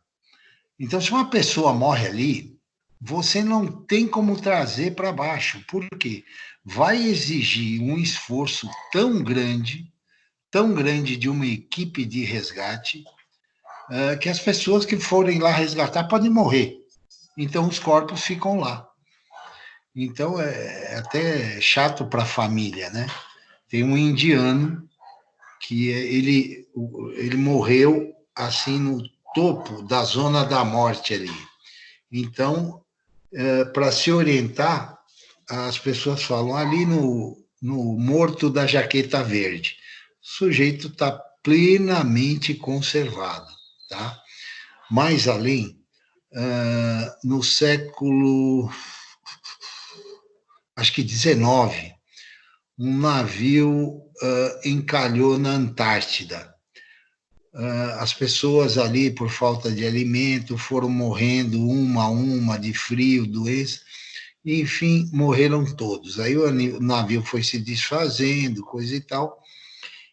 Então, se uma pessoa morre ali, você não tem como trazer para baixo. Por quê? Vai exigir um esforço tão grande de uma equipe de resgate, que as pessoas que forem lá resgatar podem morrer. Então, os corpos ficam lá. Então, é até chato para a família, né? Tem um indiano que ele morreu assim no topo da zona da morte ali. Então, para se orientar, as pessoas falam ali no Morto da Jaqueta Verde. O sujeito está plenamente conservado, tá? Mais além, no século, acho que 19, um navio encalhou na Antártida. As pessoas ali, por falta de alimento, foram morrendo uma a uma, de frio, doença, e, enfim, morreram todos. Aí o navio foi se desfazendo, coisa e tal,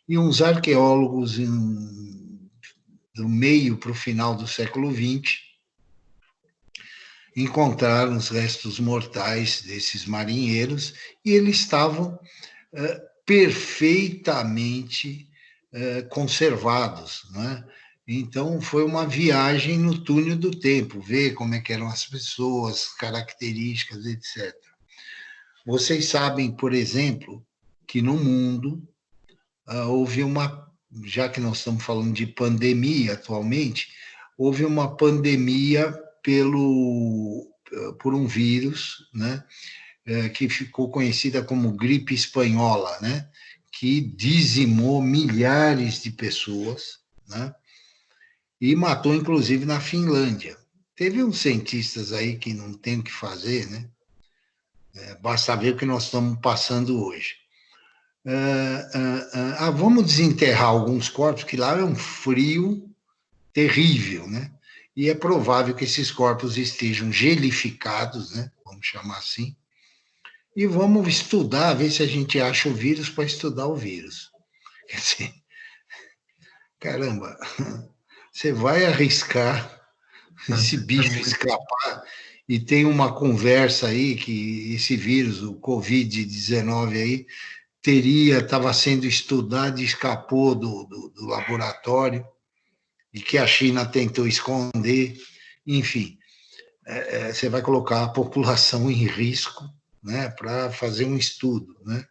e uns arqueólogos, do meio para o final do século XX, encontraram os restos mortais desses marinheiros, e eles estavam perfeitamente conservados, né? Então, foi uma viagem no túnel do tempo, ver como é que eram as pessoas, características, etc. Vocês sabem, por exemplo, que no mundo houve já que nós estamos falando de pandemia atualmente, houve uma pandemia por um vírus, né? Que ficou conhecida como gripe espanhola, né? Que dizimou milhares de pessoas, né? E matou, inclusive, na Finlândia. Teve uns cientistas aí que não tem o que fazer, né? Basta ver o que nós estamos passando hoje. Vamos desenterrar alguns corpos, que lá é um frio terrível, né? E é provável que esses corpos estejam gelificados, né? Vamos chamar assim. E vamos estudar, ver se a gente acha o vírus para estudar o vírus. Quer dizer, caramba, você vai arriscar esse bicho escapar, e tem uma conversa aí que esse vírus, o Covid-19 aí, estava sendo estudado e escapou do laboratório, e que a China tentou esconder. Enfim, você vai colocar a população em risco, né, para fazer um estudo, né?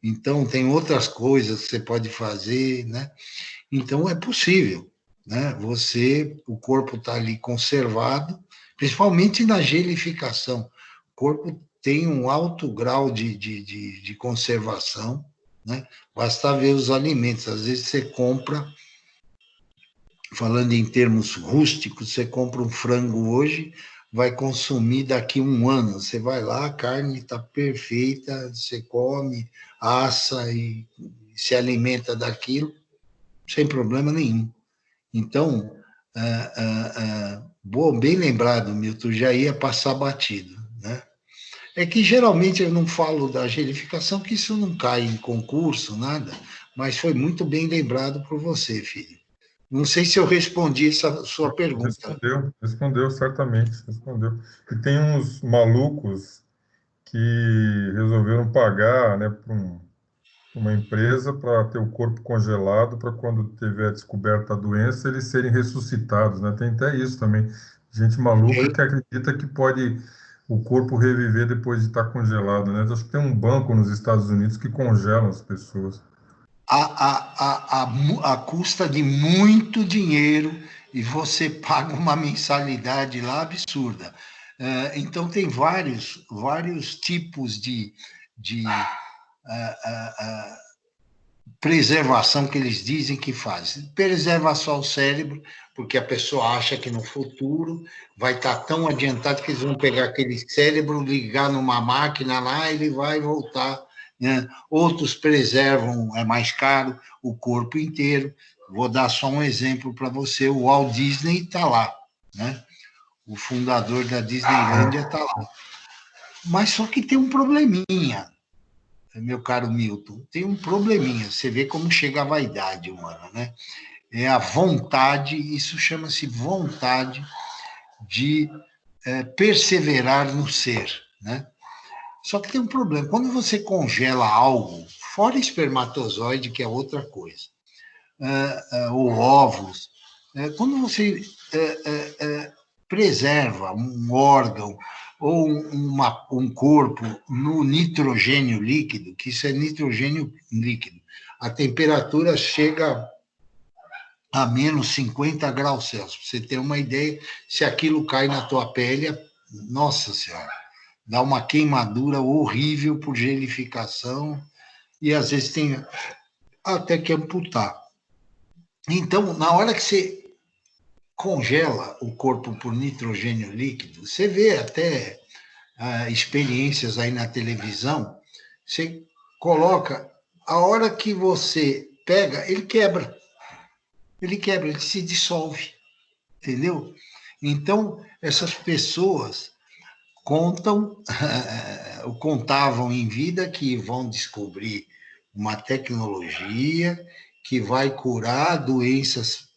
Então, tem outras coisas que você pode fazer, né? Então, é possível, né? O corpo está ali conservado, principalmente na gelificação. O corpo tem um alto grau de conservação, né? Basta ver os alimentos. Às vezes você compra, falando em termos rústicos, você compra um frango hoje, vai consumir daqui a um ano. Você vai lá, a carne está perfeita, você come, assa e se alimenta daquilo, sem problema nenhum. Então, bem lembrado, Milton, já ia passar batido, né? É que geralmente eu não falo da gelificação, que isso não cai em concurso, nada, mas foi muito bem lembrado por você, filho. Não sei se eu respondi essa sua pergunta. Respondeu, certamente, respondeu. E tem uns malucos que resolveram pagar, né, para uma empresa para ter o corpo congelado, para quando tiver descoberta a doença, eles serem ressuscitados, né? Tem até isso também. Gente maluca que acredita que pode o corpo reviver depois de estar congelado, né? Acho que tem um banco nos Estados Unidos que congela as pessoas. A custa de muito dinheiro e você paga uma mensalidade lá absurda. Então, tem vários tipos de preservação que eles dizem que fazem. Preserva só o cérebro, porque a pessoa acha que no futuro vai estar tão adiantado que eles vão pegar aquele cérebro, ligar numa máquina lá e ele vai voltar, né? Outros preservam, é mais caro, o corpo inteiro. Vou dar só um exemplo para você, o Walt Disney está lá, né? O fundador da Disneylândia está lá. Mas só que tem um probleminha, meu caro Milton, tem um probleminha. Você vê como chega a vaidade humana, né? É a vontade, isso chama-se vontade de perseverar no ser, né? Só que tem um problema. Quando você congela algo, fora espermatozoide, que é outra coisa, ou óvulos, quando você preserva um órgão ou um corpo no nitrogênio líquido, que isso é nitrogênio líquido, a temperatura chega a menos 50 graus Celsius. Para você ter uma ideia, se aquilo cai na tua pele, nossa Senhora, dá uma queimadura horrível por gelificação e às vezes tem até que amputar. Então, na hora que você congela o corpo por nitrogênio líquido, você vê até experiências aí na televisão, você coloca, a hora que você pega, ele quebra, ele se dissolve, entendeu? Então, essas pessoas contavam em vida que vão descobrir uma tecnologia que vai curar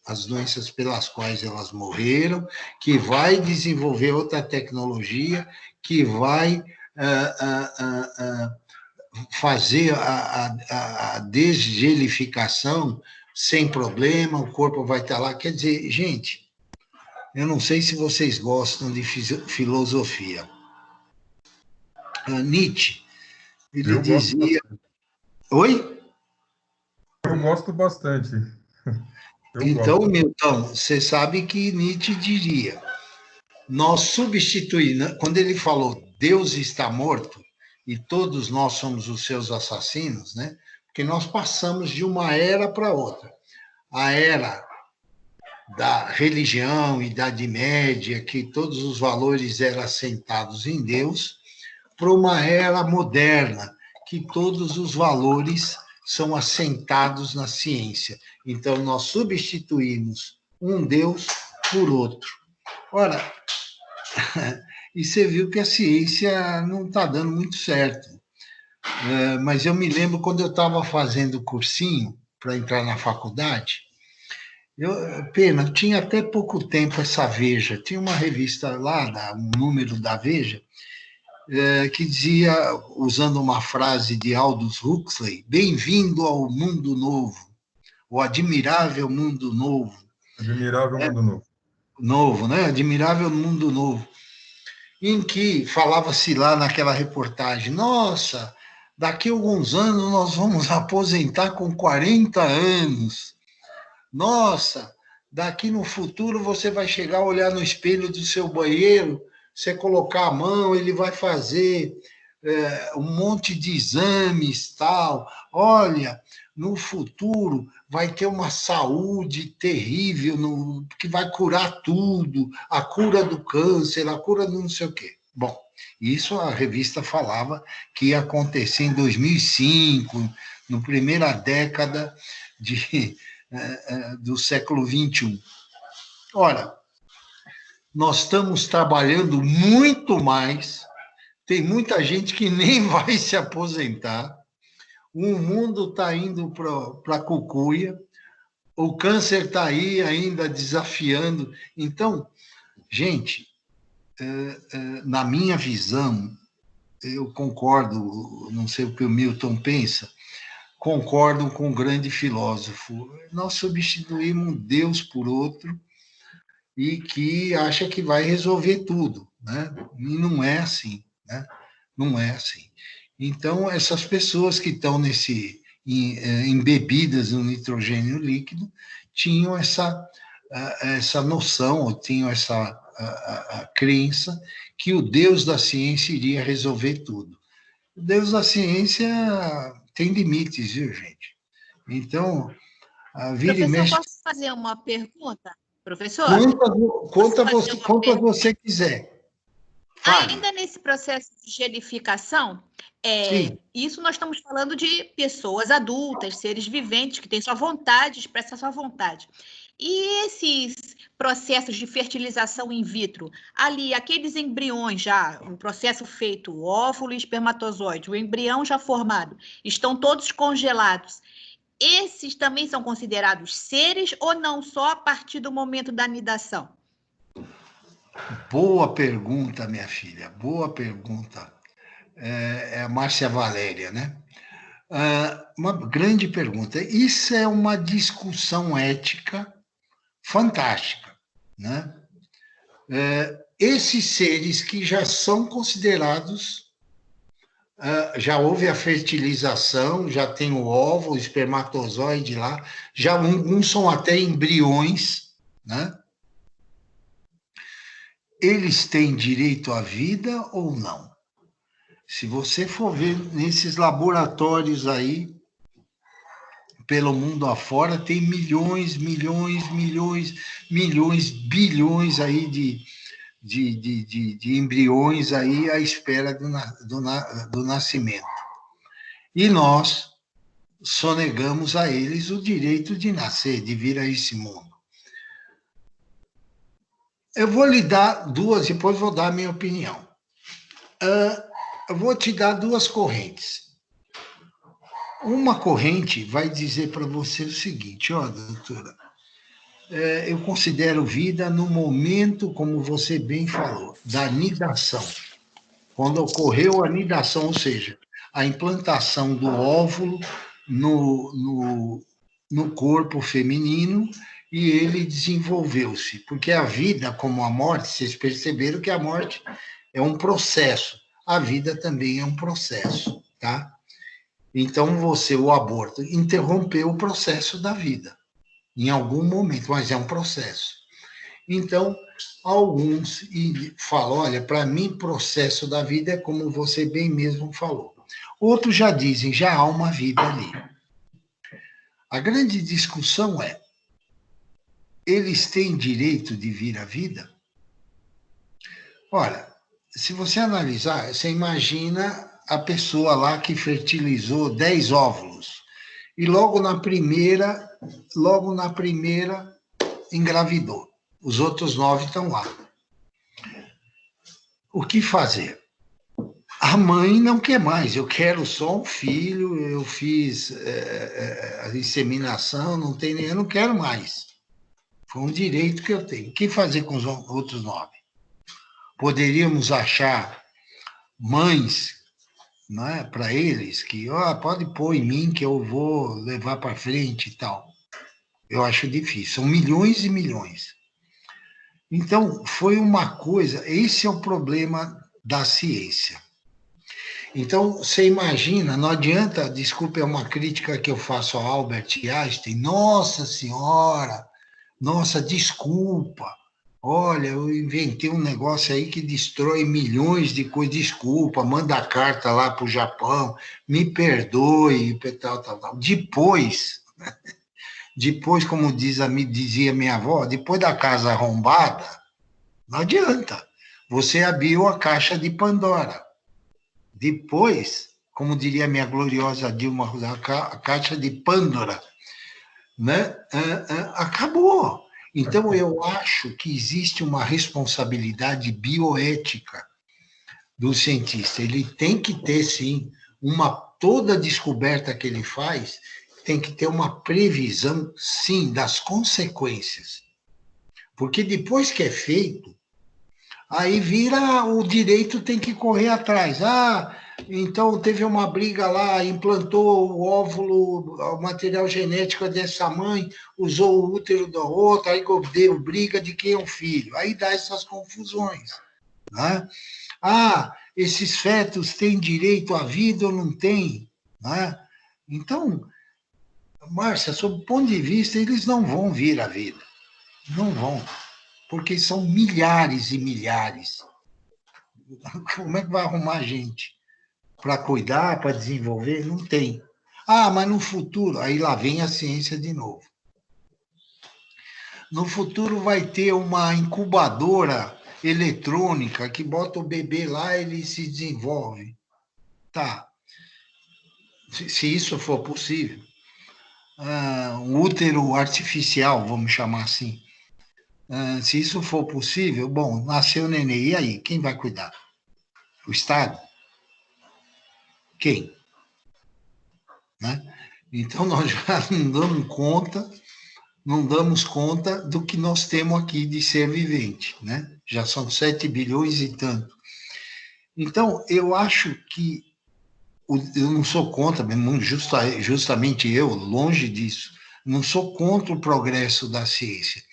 as doenças pelas quais elas morreram, que vai desenvolver outra tecnologia, que vai fazer a desgelificação sem problema, o corpo vai estar lá. Quer dizer, gente, eu não sei se vocês gostam de filosofia. Nietzsche, ele dizia... Oi? Eu gosto bastante. Então, Milton, você sabe que Nietzsche diria, nós substituímos, quando ele falou Deus está morto e todos nós somos os seus assassinos, né? Porque nós passamos de uma era para outra. A era da religião, Idade Média, que todos os valores eram assentados em Deus, para uma era moderna, que todos os valores são assentados na ciência. Então, nós substituímos um Deus por outro. Ora, e você viu que a ciência não está dando muito certo. Mas eu me lembro quando eu estava fazendo cursinho para entrar na faculdade, tinha até pouco tempo essa Veja, tinha uma revista lá, um número da Veja, que dizia, usando uma frase de Aldous Huxley, bem-vindo ao mundo novo, o admirável mundo novo. Admirável mundo novo. Novo, né? Admirável mundo novo. Em que falava-se lá naquela reportagem, nossa, daqui a alguns anos nós vamos aposentar com 40 anos. Nossa, daqui no futuro você vai chegar a olhar no espelho do seu banheiro, você colocar a mão, ele vai fazer um monte de exames, tal. Olha, no futuro vai ter uma saúde terrível, que vai curar tudo, a cura do câncer, a cura do não sei o quê. Bom, isso a revista falava que ia acontecer em 2005, na primeira década do século XXI. Ora, nós estamos trabalhando muito mais, tem muita gente que nem vai se aposentar, o mundo está indo para a cucuia, o câncer está aí ainda desafiando. Então, gente, na minha visão, eu concordo, não sei o que o Milton pensa, concordo com um grande filósofo. Nós substituímos um Deus por outro e que acha que vai resolver tudo, né? E não é assim, né? Não é assim. Então, essas pessoas que estão embebidas no nitrogênio líquido tinham essa noção, ou tinham essa a crença que o Deus da ciência iria resolver tudo. O Deus da ciência tem limites, viu, gente? Então, a vira e Professor, mexe. posso fazer uma pergunta? Professor? Quantas você quiser. Fale. Ainda nesse processo de gelificação, isso nós estamos falando de pessoas adultas, seres viventes, que têm sua vontade, expressam sua vontade. E esses processos de fertilização in vitro, ali, aqueles embriões já, o processo feito, o óvulo e espermatozoide, o embrião já formado, estão todos congelados. Esses também são considerados seres ou não, só a partir do momento da anidação? Boa pergunta, minha filha, boa pergunta. É a Márcia Valéria, né? Uma grande pergunta. Isso é uma discussão ética fantástica, né? Esses seres que já são considerados, já houve a fertilização, já tem o óvulo, o espermatozoide lá, já alguns são até embriões, né? Eles têm direito à vida ou não? Se você for ver nesses laboratórios aí, pelo mundo afora, tem milhões, bilhões aí de embriões aí à espera do nascimento. E nós sonegamos a eles o direito de nascer, de vir a esse mundo. Eu vou lhe dar duas, depois vou dar a minha opinião. Eu vou te dar duas correntes. Uma corrente vai dizer para você o seguinte: ó, doutora, eu considero vida no momento, como você bem falou, da anidação. Quando ocorreu a anidação, ou seja, a implantação do óvulo no corpo feminino, e ele desenvolveu-se. Porque a vida, como a morte, vocês perceberam que a morte é um processo. A vida também é um processo, tá? Então, o aborto, interrompeu o processo da vida, em algum momento, mas é um processo. Então, alguns falam, olha, para mim, processo da vida é como você bem mesmo falou. Outros já dizem, já há uma vida ali. A grande discussão é, eles têm direito de vir à vida? Olha, se você analisar, você imagina a pessoa lá que fertilizou 10 óvulos e logo na primeira engravidou. Os outros 9 estão lá. O que fazer? A mãe não quer mais, eu quero só um filho, eu fiz a inseminação, eu não quero mais. Foi um direito que eu tenho. O que fazer com os outros 9? Poderíamos achar mães, não é, para eles, que pode pôr em mim que eu vou levar para frente e tal. Eu acho difícil, são milhões e milhões. Então, foi uma coisa, esse é o problema da ciência. Então, você imagina, não adianta, desculpe, é uma crítica que eu faço ao Albert Einstein, nossa senhora, nossa, desculpa, olha, eu inventei um negócio aí que destrói milhões de coisas, desculpa, manda carta lá para o Japão, me perdoe, tal. Depois, como dizia minha avó, depois da casa arrombada, não adianta, você abriu a caixa de Pandora. Depois, como diria minha gloriosa Dilma, a caixa de Pandora, né? Acabou. Então, eu acho que existe uma responsabilidade bioética do cientista. Ele tem que ter, sim, toda descoberta que ele faz, tem que ter uma previsão, sim, das consequências. Porque depois que é feito, aí vira o direito tem que correr atrás. Então, teve uma briga lá, implantou o óvulo, o material genético dessa mãe, usou o útero da outra, aí deu briga de quem é o filho. Aí dá essas confusões. Né? Ah, esses fetos têm direito à vida ou não têm? Né? Então, Márcia, sob o ponto de vista, eles não vão vir à vida. Não vão. Porque são milhares e milhares. Como é que vai arrumar gente para cuidar, para desenvolver? Não tem. Ah, mas no futuro, aí lá vem a ciência de novo. No futuro vai ter uma incubadora eletrônica que bota o bebê lá e ele se desenvolve. Tá. Se isso for possível. Um útero artificial, vamos chamar assim. Se isso for possível, bom, nasceu o neném, e aí? Quem vai cuidar? O Estado? Quem? Né? Então, nós já não damos conta do que nós temos aqui de ser vivente, né? Já são 7 bilhões e tanto. Então, eu acho que eu não sou contra, justamente eu, longe disso, não sou contra o progresso da ciência.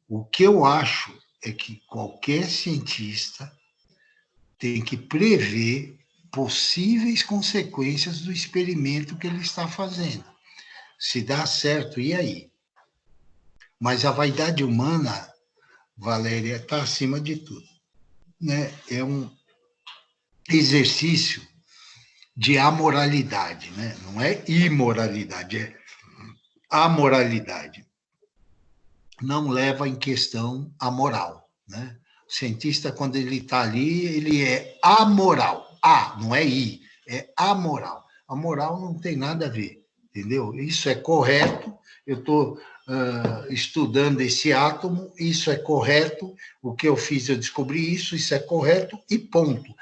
O que eu acho é que qualquer cientista tem que prever possíveis consequências do experimento que ele está fazendo. Se dá certo, e aí? Mas a vaidade humana, Valéria, está acima de tudo. Né? É um exercício de amoralidade, né? Não é imoralidade, é amoralidade. Não leva em questão a moral, né? O cientista, quando ele está ali, ele é amoral. Não é I, é amoral. A moral não tem nada a ver, entendeu? Isso é correto, eu estou estudando esse átomo, isso é correto, o que eu fiz, eu descobri isso é correto e ponto.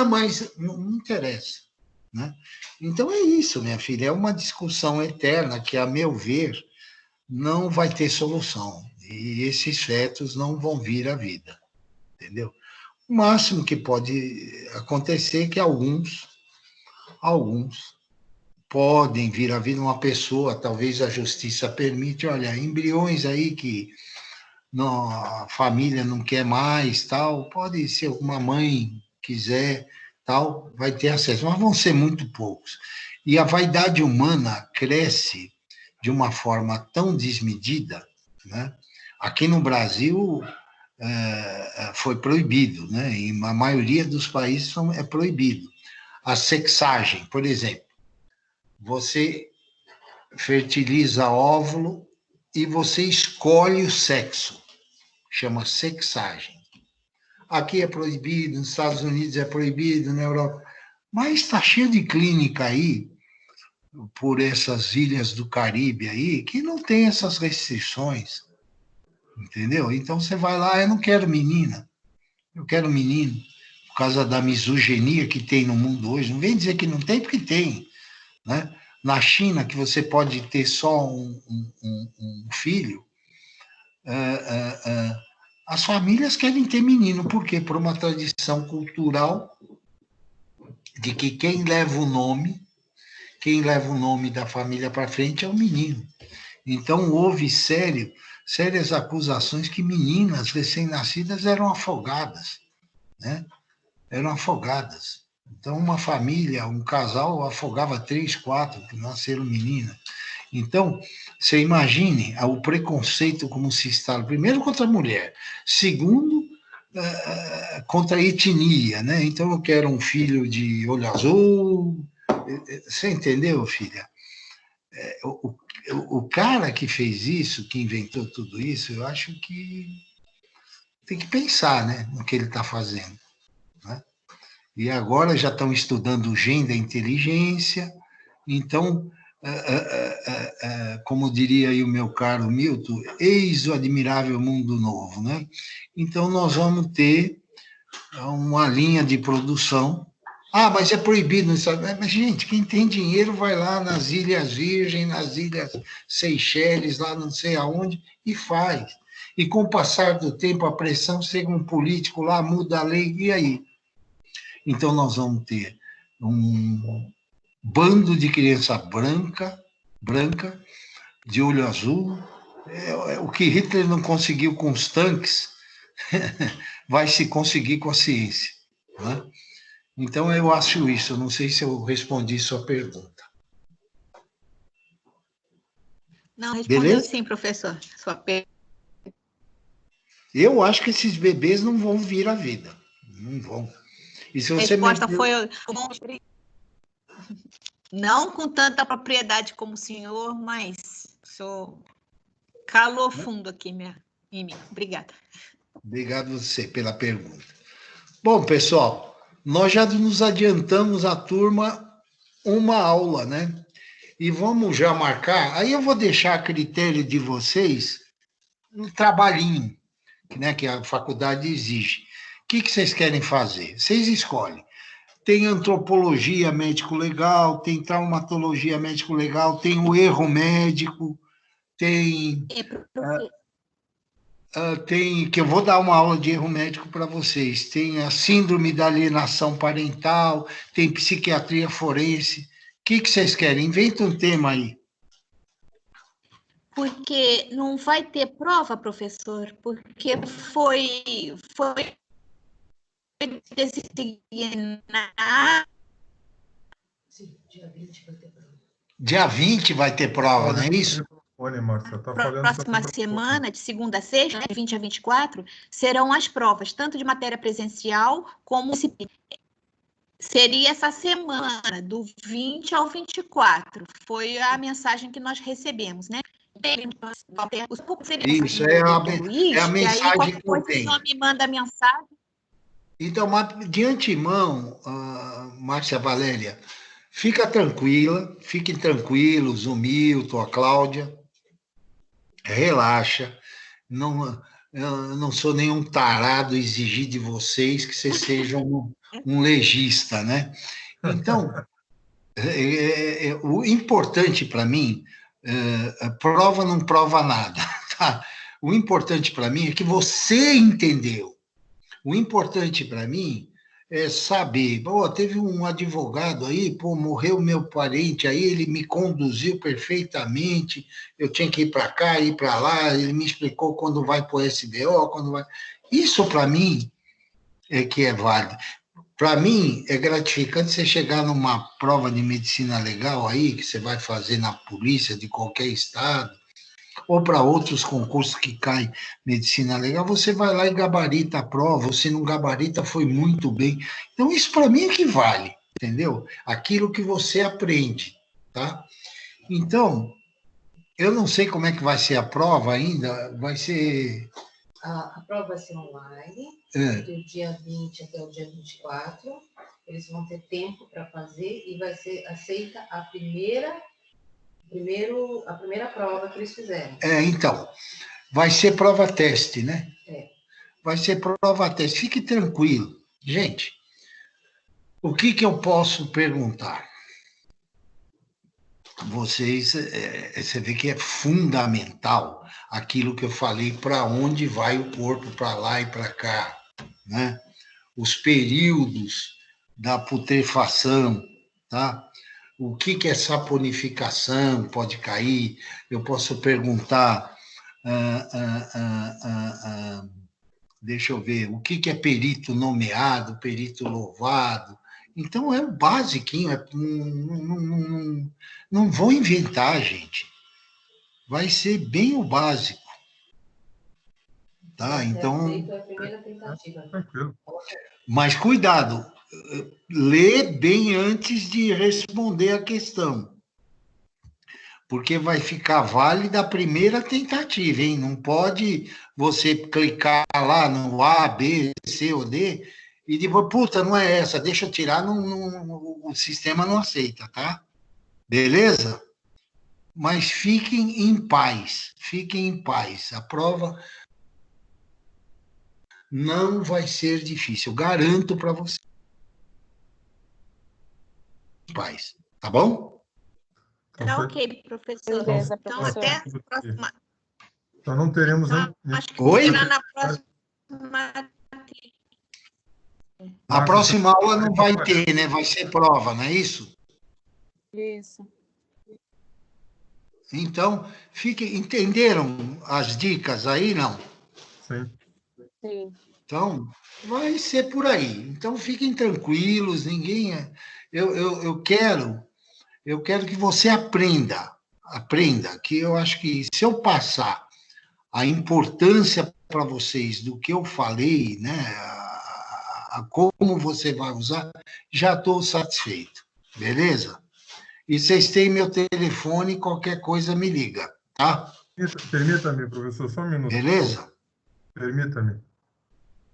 Mas não interessa. Né? Então é isso, minha filha, é uma discussão eterna que, a meu ver, não vai ter solução. E esses fetos não vão vir à vida, entendeu? O máximo que pode acontecer é que alguns podem vir à vida, uma pessoa, talvez a justiça permite, olha, embriões aí que a família não quer mais, tal, pode ser uma mãe quiser, tal, vai ter acesso, mas vão ser muito poucos. E a vaidade humana cresce de uma forma tão desmedida, né? Aqui no Brasil foi proibido, né? Em a maioria dos países é proibido. A sexagem, por exemplo, você fertiliza óvulo e você escolhe o sexo, chama sexagem. Aqui é proibido, nos Estados Unidos é proibido, na Europa. Mas está cheio de clínica aí, por essas ilhas do Caribe aí, que não tem essas restrições, entendeu? Então você vai lá, eu não quero menina, eu quero menino, por causa da misoginia que tem no mundo hoje. Não vem dizer que não tem, porque tem, né? Na China, que você pode ter só um filho, as famílias querem ter menino. Por quê? Por uma tradição cultural de que quem leva o nome da família para frente é o menino. Então, houve sérias acusações que meninas recém-nascidas eram afogadas, né? Eram afogadas. Então, uma família, um casal afogava 3, 4 que nasceram meninas. Então, você imagine o preconceito como se instala, primeiro contra a mulher, segundo, contra a etnia, né? Então, eu quero um filho de olho azul. Você entendeu, filha? O cara que fez isso, que inventou tudo isso, eu acho que tem que pensar, né, no que ele está fazendo. Né? E agora já estão estudando o gene da inteligência, então, como diria aí o meu caro Milton, eis o admirável mundo novo. Né? Então, nós vamos ter uma linha de produção. Mas é proibido. Mas, gente, quem tem dinheiro vai lá nas Ilhas Virgens, nas Ilhas Seychelles, lá não sei aonde, e faz. E com o passar do tempo, a pressão, chega um político lá, muda a lei, e aí? Então, nós vamos ter um bando de criança branca, de olho azul. O que Hitler não conseguiu com os tanques, vai se conseguir com a ciência, né? Então, eu acho isso. Não sei se eu respondi sua pergunta. Não, respondeu Beleza? sim, professor. Sua pergunta. Eu acho que esses bebês não vão vir à vida. Não vão. E se A você resposta foi não com tanta propriedade como o senhor, mas o senhor calou fundo aqui em mim. Obrigada. Obrigado a você pela pergunta. Bom, pessoal, nós já nos adiantamos a turma uma aula, né? E vamos já marcar. Aí eu vou deixar a critério de vocês um trabalhinho, né, que a faculdade exige. O que vocês querem fazer? Vocês escolhem. Tem antropologia médico-legal, tem traumatologia médico-legal, tem o erro médico, tem... tem que eu vou dar uma aula de erro médico para vocês. Tem a síndrome da alienação parental, tem psiquiatria forense. O que vocês querem? Inventa um tema aí. Porque não vai ter prova, professor, porque foi decidido. Dia 20 vai ter prova. Dia 20 vai ter prova, não é isso? Próxima semana, de segunda a sexta, de 20 a 24, serão as provas, tanto de matéria presencial como seria essa semana, do 20 ao 24. Foi a mensagem que nós recebemos, né? Isso, é a mensagem que eu tenho. Só me manda a mensagem. Então, de antemão, Márcia Valéria, fiquem tranquilos, o Milton, a Cláudia, relaxa, eu não sou nenhum tarado exigir de vocês que vocês sejam um legista, né? Então, o importante para mim, prova não prova nada, tá? O importante para mim é que você entendeu. O importante para mim é saber, teve um advogado aí, morreu meu parente aí, ele me conduziu perfeitamente, eu tinha que ir para cá, ir para lá, ele me explicou quando vai para o SBO, quando vai... Isso para mim é que é válido. Para mim, é gratificante você chegar numa prova de medicina legal aí, que você vai fazer na polícia de qualquer estado, ou para outros concursos que caem medicina legal, você vai lá e gabarita a prova, se não gabarita, foi muito bem. Então, isso para mim é que vale, entendeu? Aquilo que você aprende, tá? Então, eu não sei como é que vai ser a prova ainda, vai ser... A prova vai ser online, do dia 20 até o dia 24, eles vão ter tempo para fazer e vai ser aceita a primeira prova que eles fizeram. Então, vai ser prova-teste, né? Vai ser prova-teste. Fique tranquilo. Gente, o que eu posso perguntar? Vocês, você vê que é fundamental aquilo que eu falei, para onde vai o corpo, para lá e para cá, né? Os períodos da putrefação, tá? O que é saponificação pode cair? Eu posso perguntar, deixa eu ver, o que é perito nomeado, perito louvado? Então, é o basiquinho, não vou inventar, gente. Vai ser bem o básico. Tá? Então, a primeira tentativa. mas cuidado, lê bem antes de responder a questão. Porque vai ficar válida a primeira tentativa, hein? Não pode você clicar lá no A, B, C ou D e depois, puta, não é essa, deixa eu tirar, o sistema não aceita, tá? Beleza? Mas fiquem em paz, A prova não vai ser difícil, garanto para vocês. Paz, tá bom? Tá ok, professor. Beleza, Então, professor. até a próxima. Então, não teremos... Acho que Oi? será na próxima. A Márcia, próxima aula não vai você- ter, né? Vai ser prova, não é isso? Isso. Então, entenderam as dicas aí, não? Sim. Sim. Então, vai ser por aí. Então, fiquem tranquilos, ninguém. Eu quero que você aprenda, que eu acho que se eu passar a importância para vocês do que eu falei, né, como você vai usar, já estou satisfeito, beleza? E vocês têm meu telefone, qualquer coisa me liga, tá? Permita-me, professor, só um minuto, por favor. Beleza? Permita-me,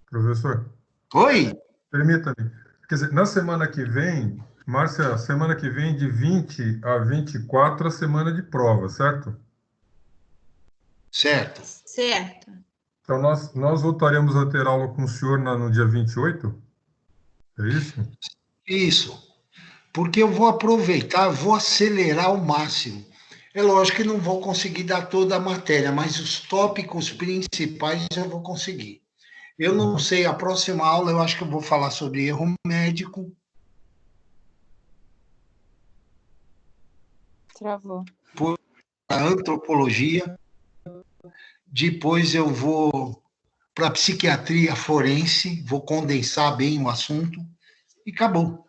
professor. Oi? Permita-me. Quer dizer, na semana que vem, Márcia, semana que vem, de 20 a 24, a semana de prova, certo? Certo. Certo. Então, nós voltaremos a ter aula com o senhor no dia 28? É isso? Isso. Porque eu vou aproveitar, vou acelerar ao máximo. É lógico que não vou conseguir dar toda a matéria, mas os tópicos principais eu vou conseguir. Eu não sei, a próxima aula eu acho que eu vou falar sobre erro médico. Travou. Por a antropologia. Depois eu vou para a psiquiatria forense, vou condensar bem o assunto e acabou.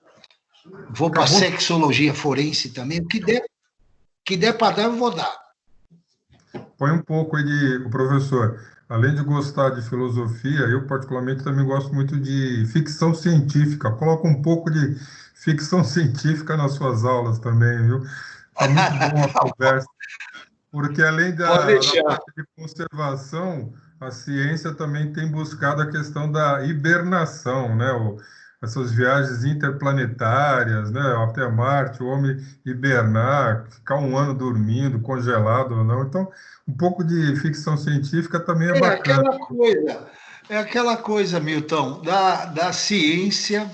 Vou para a Acabou? sexologia forense também. O que der para dar, eu vou dar. Põe um pouco aí o professor, além de gostar de filosofia, eu particularmente também gosto muito de ficção científica. Coloca um pouco de ficção científica nas suas aulas também, viu? Tá muito bom a conversa, porque além Pode da deixar. parte de conservação, a ciência também tem buscado a questão da hibernação, né? Essas viagens interplanetárias, né? Até Marte, o homem hibernar, ficar um ano dormindo, congelado ou não. Então, um pouco de ficção científica também é É bacana. aquela coisa, é aquela coisa, Milton, da ciência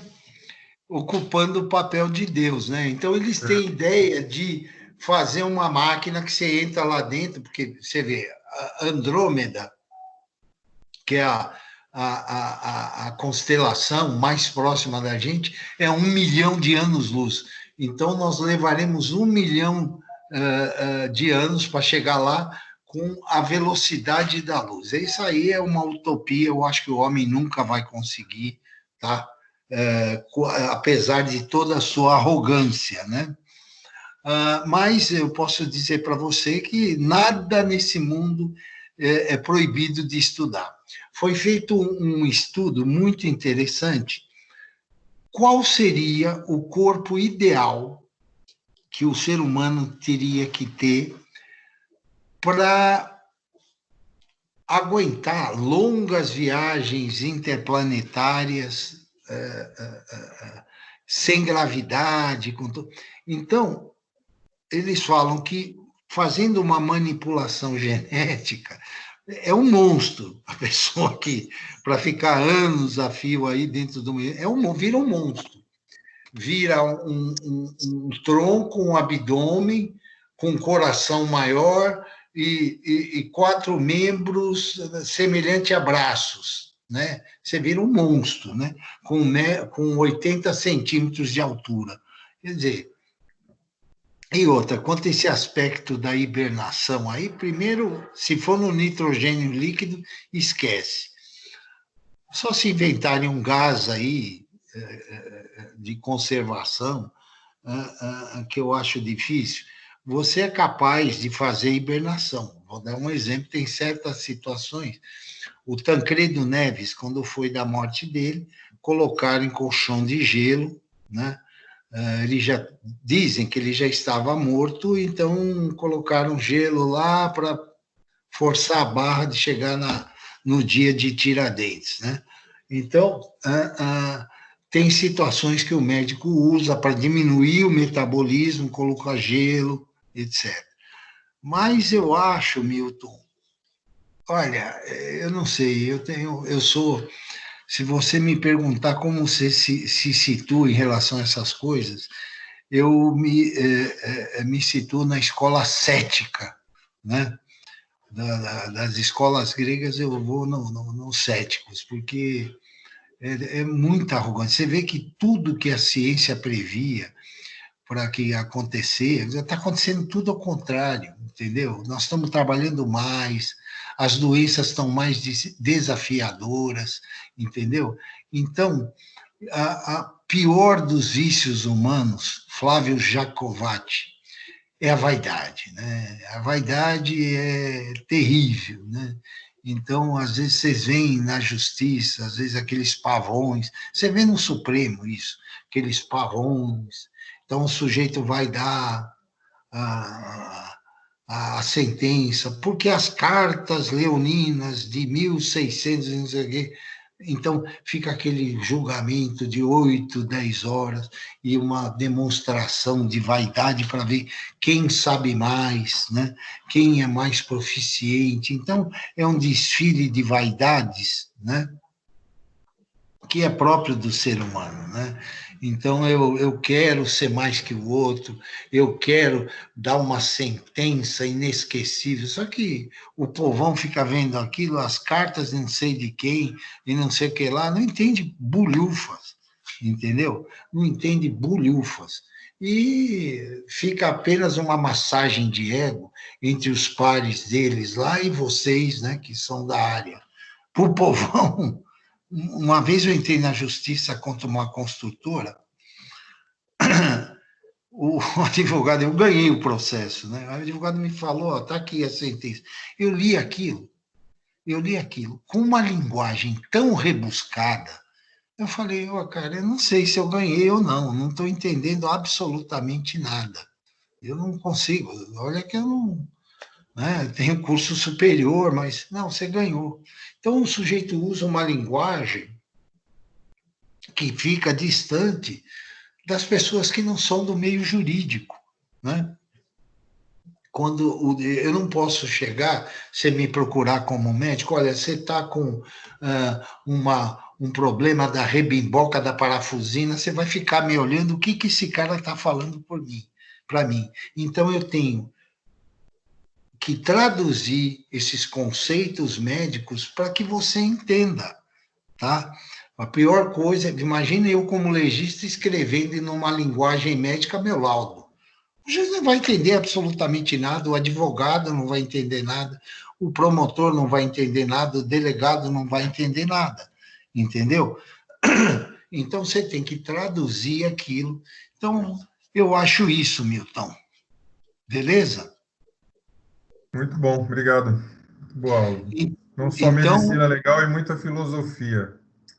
ocupando o papel de Deus, né? Então, eles têm ideia de fazer uma máquina que você entra lá dentro, porque você vê, a Andrômeda, que é a constelação mais próxima da gente, é 1 milhão de anos-luz. Então, nós levaremos 1 milhão de anos para chegar lá com a velocidade da luz. Isso aí é uma utopia, eu acho que o homem nunca vai conseguir, tá? Apesar de toda a sua arrogância, né? Mas eu posso dizer para você que nada nesse mundo é proibido de estudar. Foi feito um estudo muito interessante. Qual seria o corpo ideal que o ser humano teria que ter para aguentar longas viagens interplanetárias sem gravidade? Então, eles falam que fazendo uma manipulação genética é um monstro. A pessoa que, para ficar anos a fio aí dentro do meio, vira um monstro. Vira um tronco, um abdômen, com um coração maior e 4 membros semelhante a braços, né? Você vira um monstro, né? Com 80 centímetros de altura. Quer dizer, e outra, quanto a esse aspecto da hibernação aí, primeiro, se for no nitrogênio líquido, esquece. Só se inventarem um gás aí de conservação, que eu acho difícil, você é capaz de fazer hibernação. Vou dar um exemplo, tem certas situações. O Tancredo Neves, quando foi da morte dele, colocaram em colchão de gelo, né? Dizem que ele já estava morto, então colocaram gelo lá para forçar a barra de chegar no dia de Tiradentes, né? Então, tem situações que o médico usa para diminuir o metabolismo, colocar gelo, etc. Mas eu acho, Milton, olha, eu não sei, eu sou. Se você me perguntar como você se situa em relação a essas coisas, eu me situo na escola cética, né? Das escolas gregas eu vou nos céticos, porque É muita arrogância. Você vê que tudo que a ciência previa para que acontecer, está acontecendo tudo ao contrário, entendeu? Nós estamos trabalhando mais, as doenças estão mais desafiadoras, entendeu? Então, a pior dos vícios humanos, Flávio Jacovati, é a vaidade, né? A vaidade é terrível, né? Então, às vezes, vocês veem na justiça, às vezes, aqueles pavões, você vê no Supremo isso, aqueles pavões. Então, o sujeito vai dar a sentença, porque as cartas leoninas de 1600, não sei o quê, então fica aquele julgamento de 8, 10 horas e uma demonstração de vaidade para ver quem sabe mais, né? Quem é mais proficiente. Então, é um desfile de vaidades, né? Que é próprio do ser humano, né? Então, eu quero ser mais que o outro, eu quero dar uma sentença inesquecível, só que o povão fica vendo aquilo, as cartas não sei de quem, e não sei o que lá, não entende bulhufas, entendeu? Não entende bulhufas. E fica apenas uma massagem de ego entre os pares deles lá e vocês, né, que são da área. Para o povão... Uma vez eu entrei na justiça contra uma construtora, o advogado, eu ganhei o processo, né? O advogado me falou, está aqui a sentença. Eu li aquilo, com uma linguagem tão rebuscada, eu falei, cara, eu não sei se eu ganhei ou não estou entendendo absolutamente nada. Eu não consigo, olha que eu não... Né? Tenho curso superior, mas não, você ganhou. Então, o sujeito usa uma linguagem que fica distante das pessoas que não são do meio jurídico, né? Quando eu não posso chegar, você me procurar como médico, olha, você está com um problema da rebimboca da parafusina, você vai ficar me olhando, o que esse cara está falando para mim. Então, eu tenho que traduzir esses conceitos médicos para que você entenda, tá? A pior coisa, imagine eu como legista escrevendo numa linguagem médica meu laudo. O juiz não vai entender absolutamente nada, o advogado não vai entender nada, o promotor não vai entender nada, o delegado não vai entender nada, entendeu? Então, você tem que traduzir aquilo. Então, eu acho isso, Milton. Beleza? Muito bom, obrigado. Muito boa aula. Não só Então, medicina legal e muita filosofia.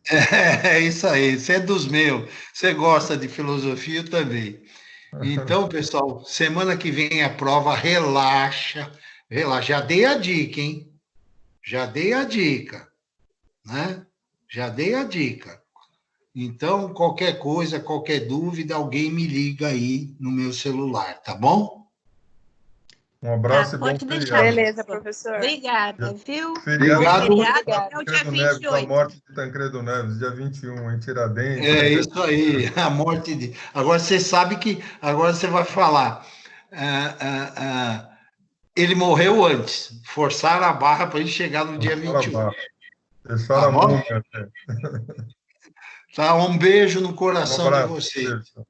é isso aí, você é dos meus, você gosta de filosofia também. Então, pessoal, semana que vem a prova, relaxa. Já dei a dica, hein? Já dei a dica, né? Já dei a dica. Então, qualquer coisa, qualquer dúvida, alguém me liga aí no meu celular, tá bom? Um abraço e bom Pode deixar. feriado. Beleza, professor. Obrigada, viu? Obrigado. Feriado até o dia Tancredo Neves, a 28. morte de Tancredo Neves, dia 21, em Tiradentes. É isso aí, a morte de... Agora, você sabe que... Agora você vai falar... ele morreu antes. Forçaram a barra para ele chegar no dia 21. Deixaram a múmia até. Tá, um beijo no coração de abraço. vocês. Beijo.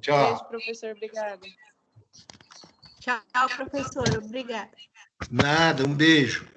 Tchau. Beijo, professor. Obrigada. Tchau, professor. Obrigada. Nada, um beijo.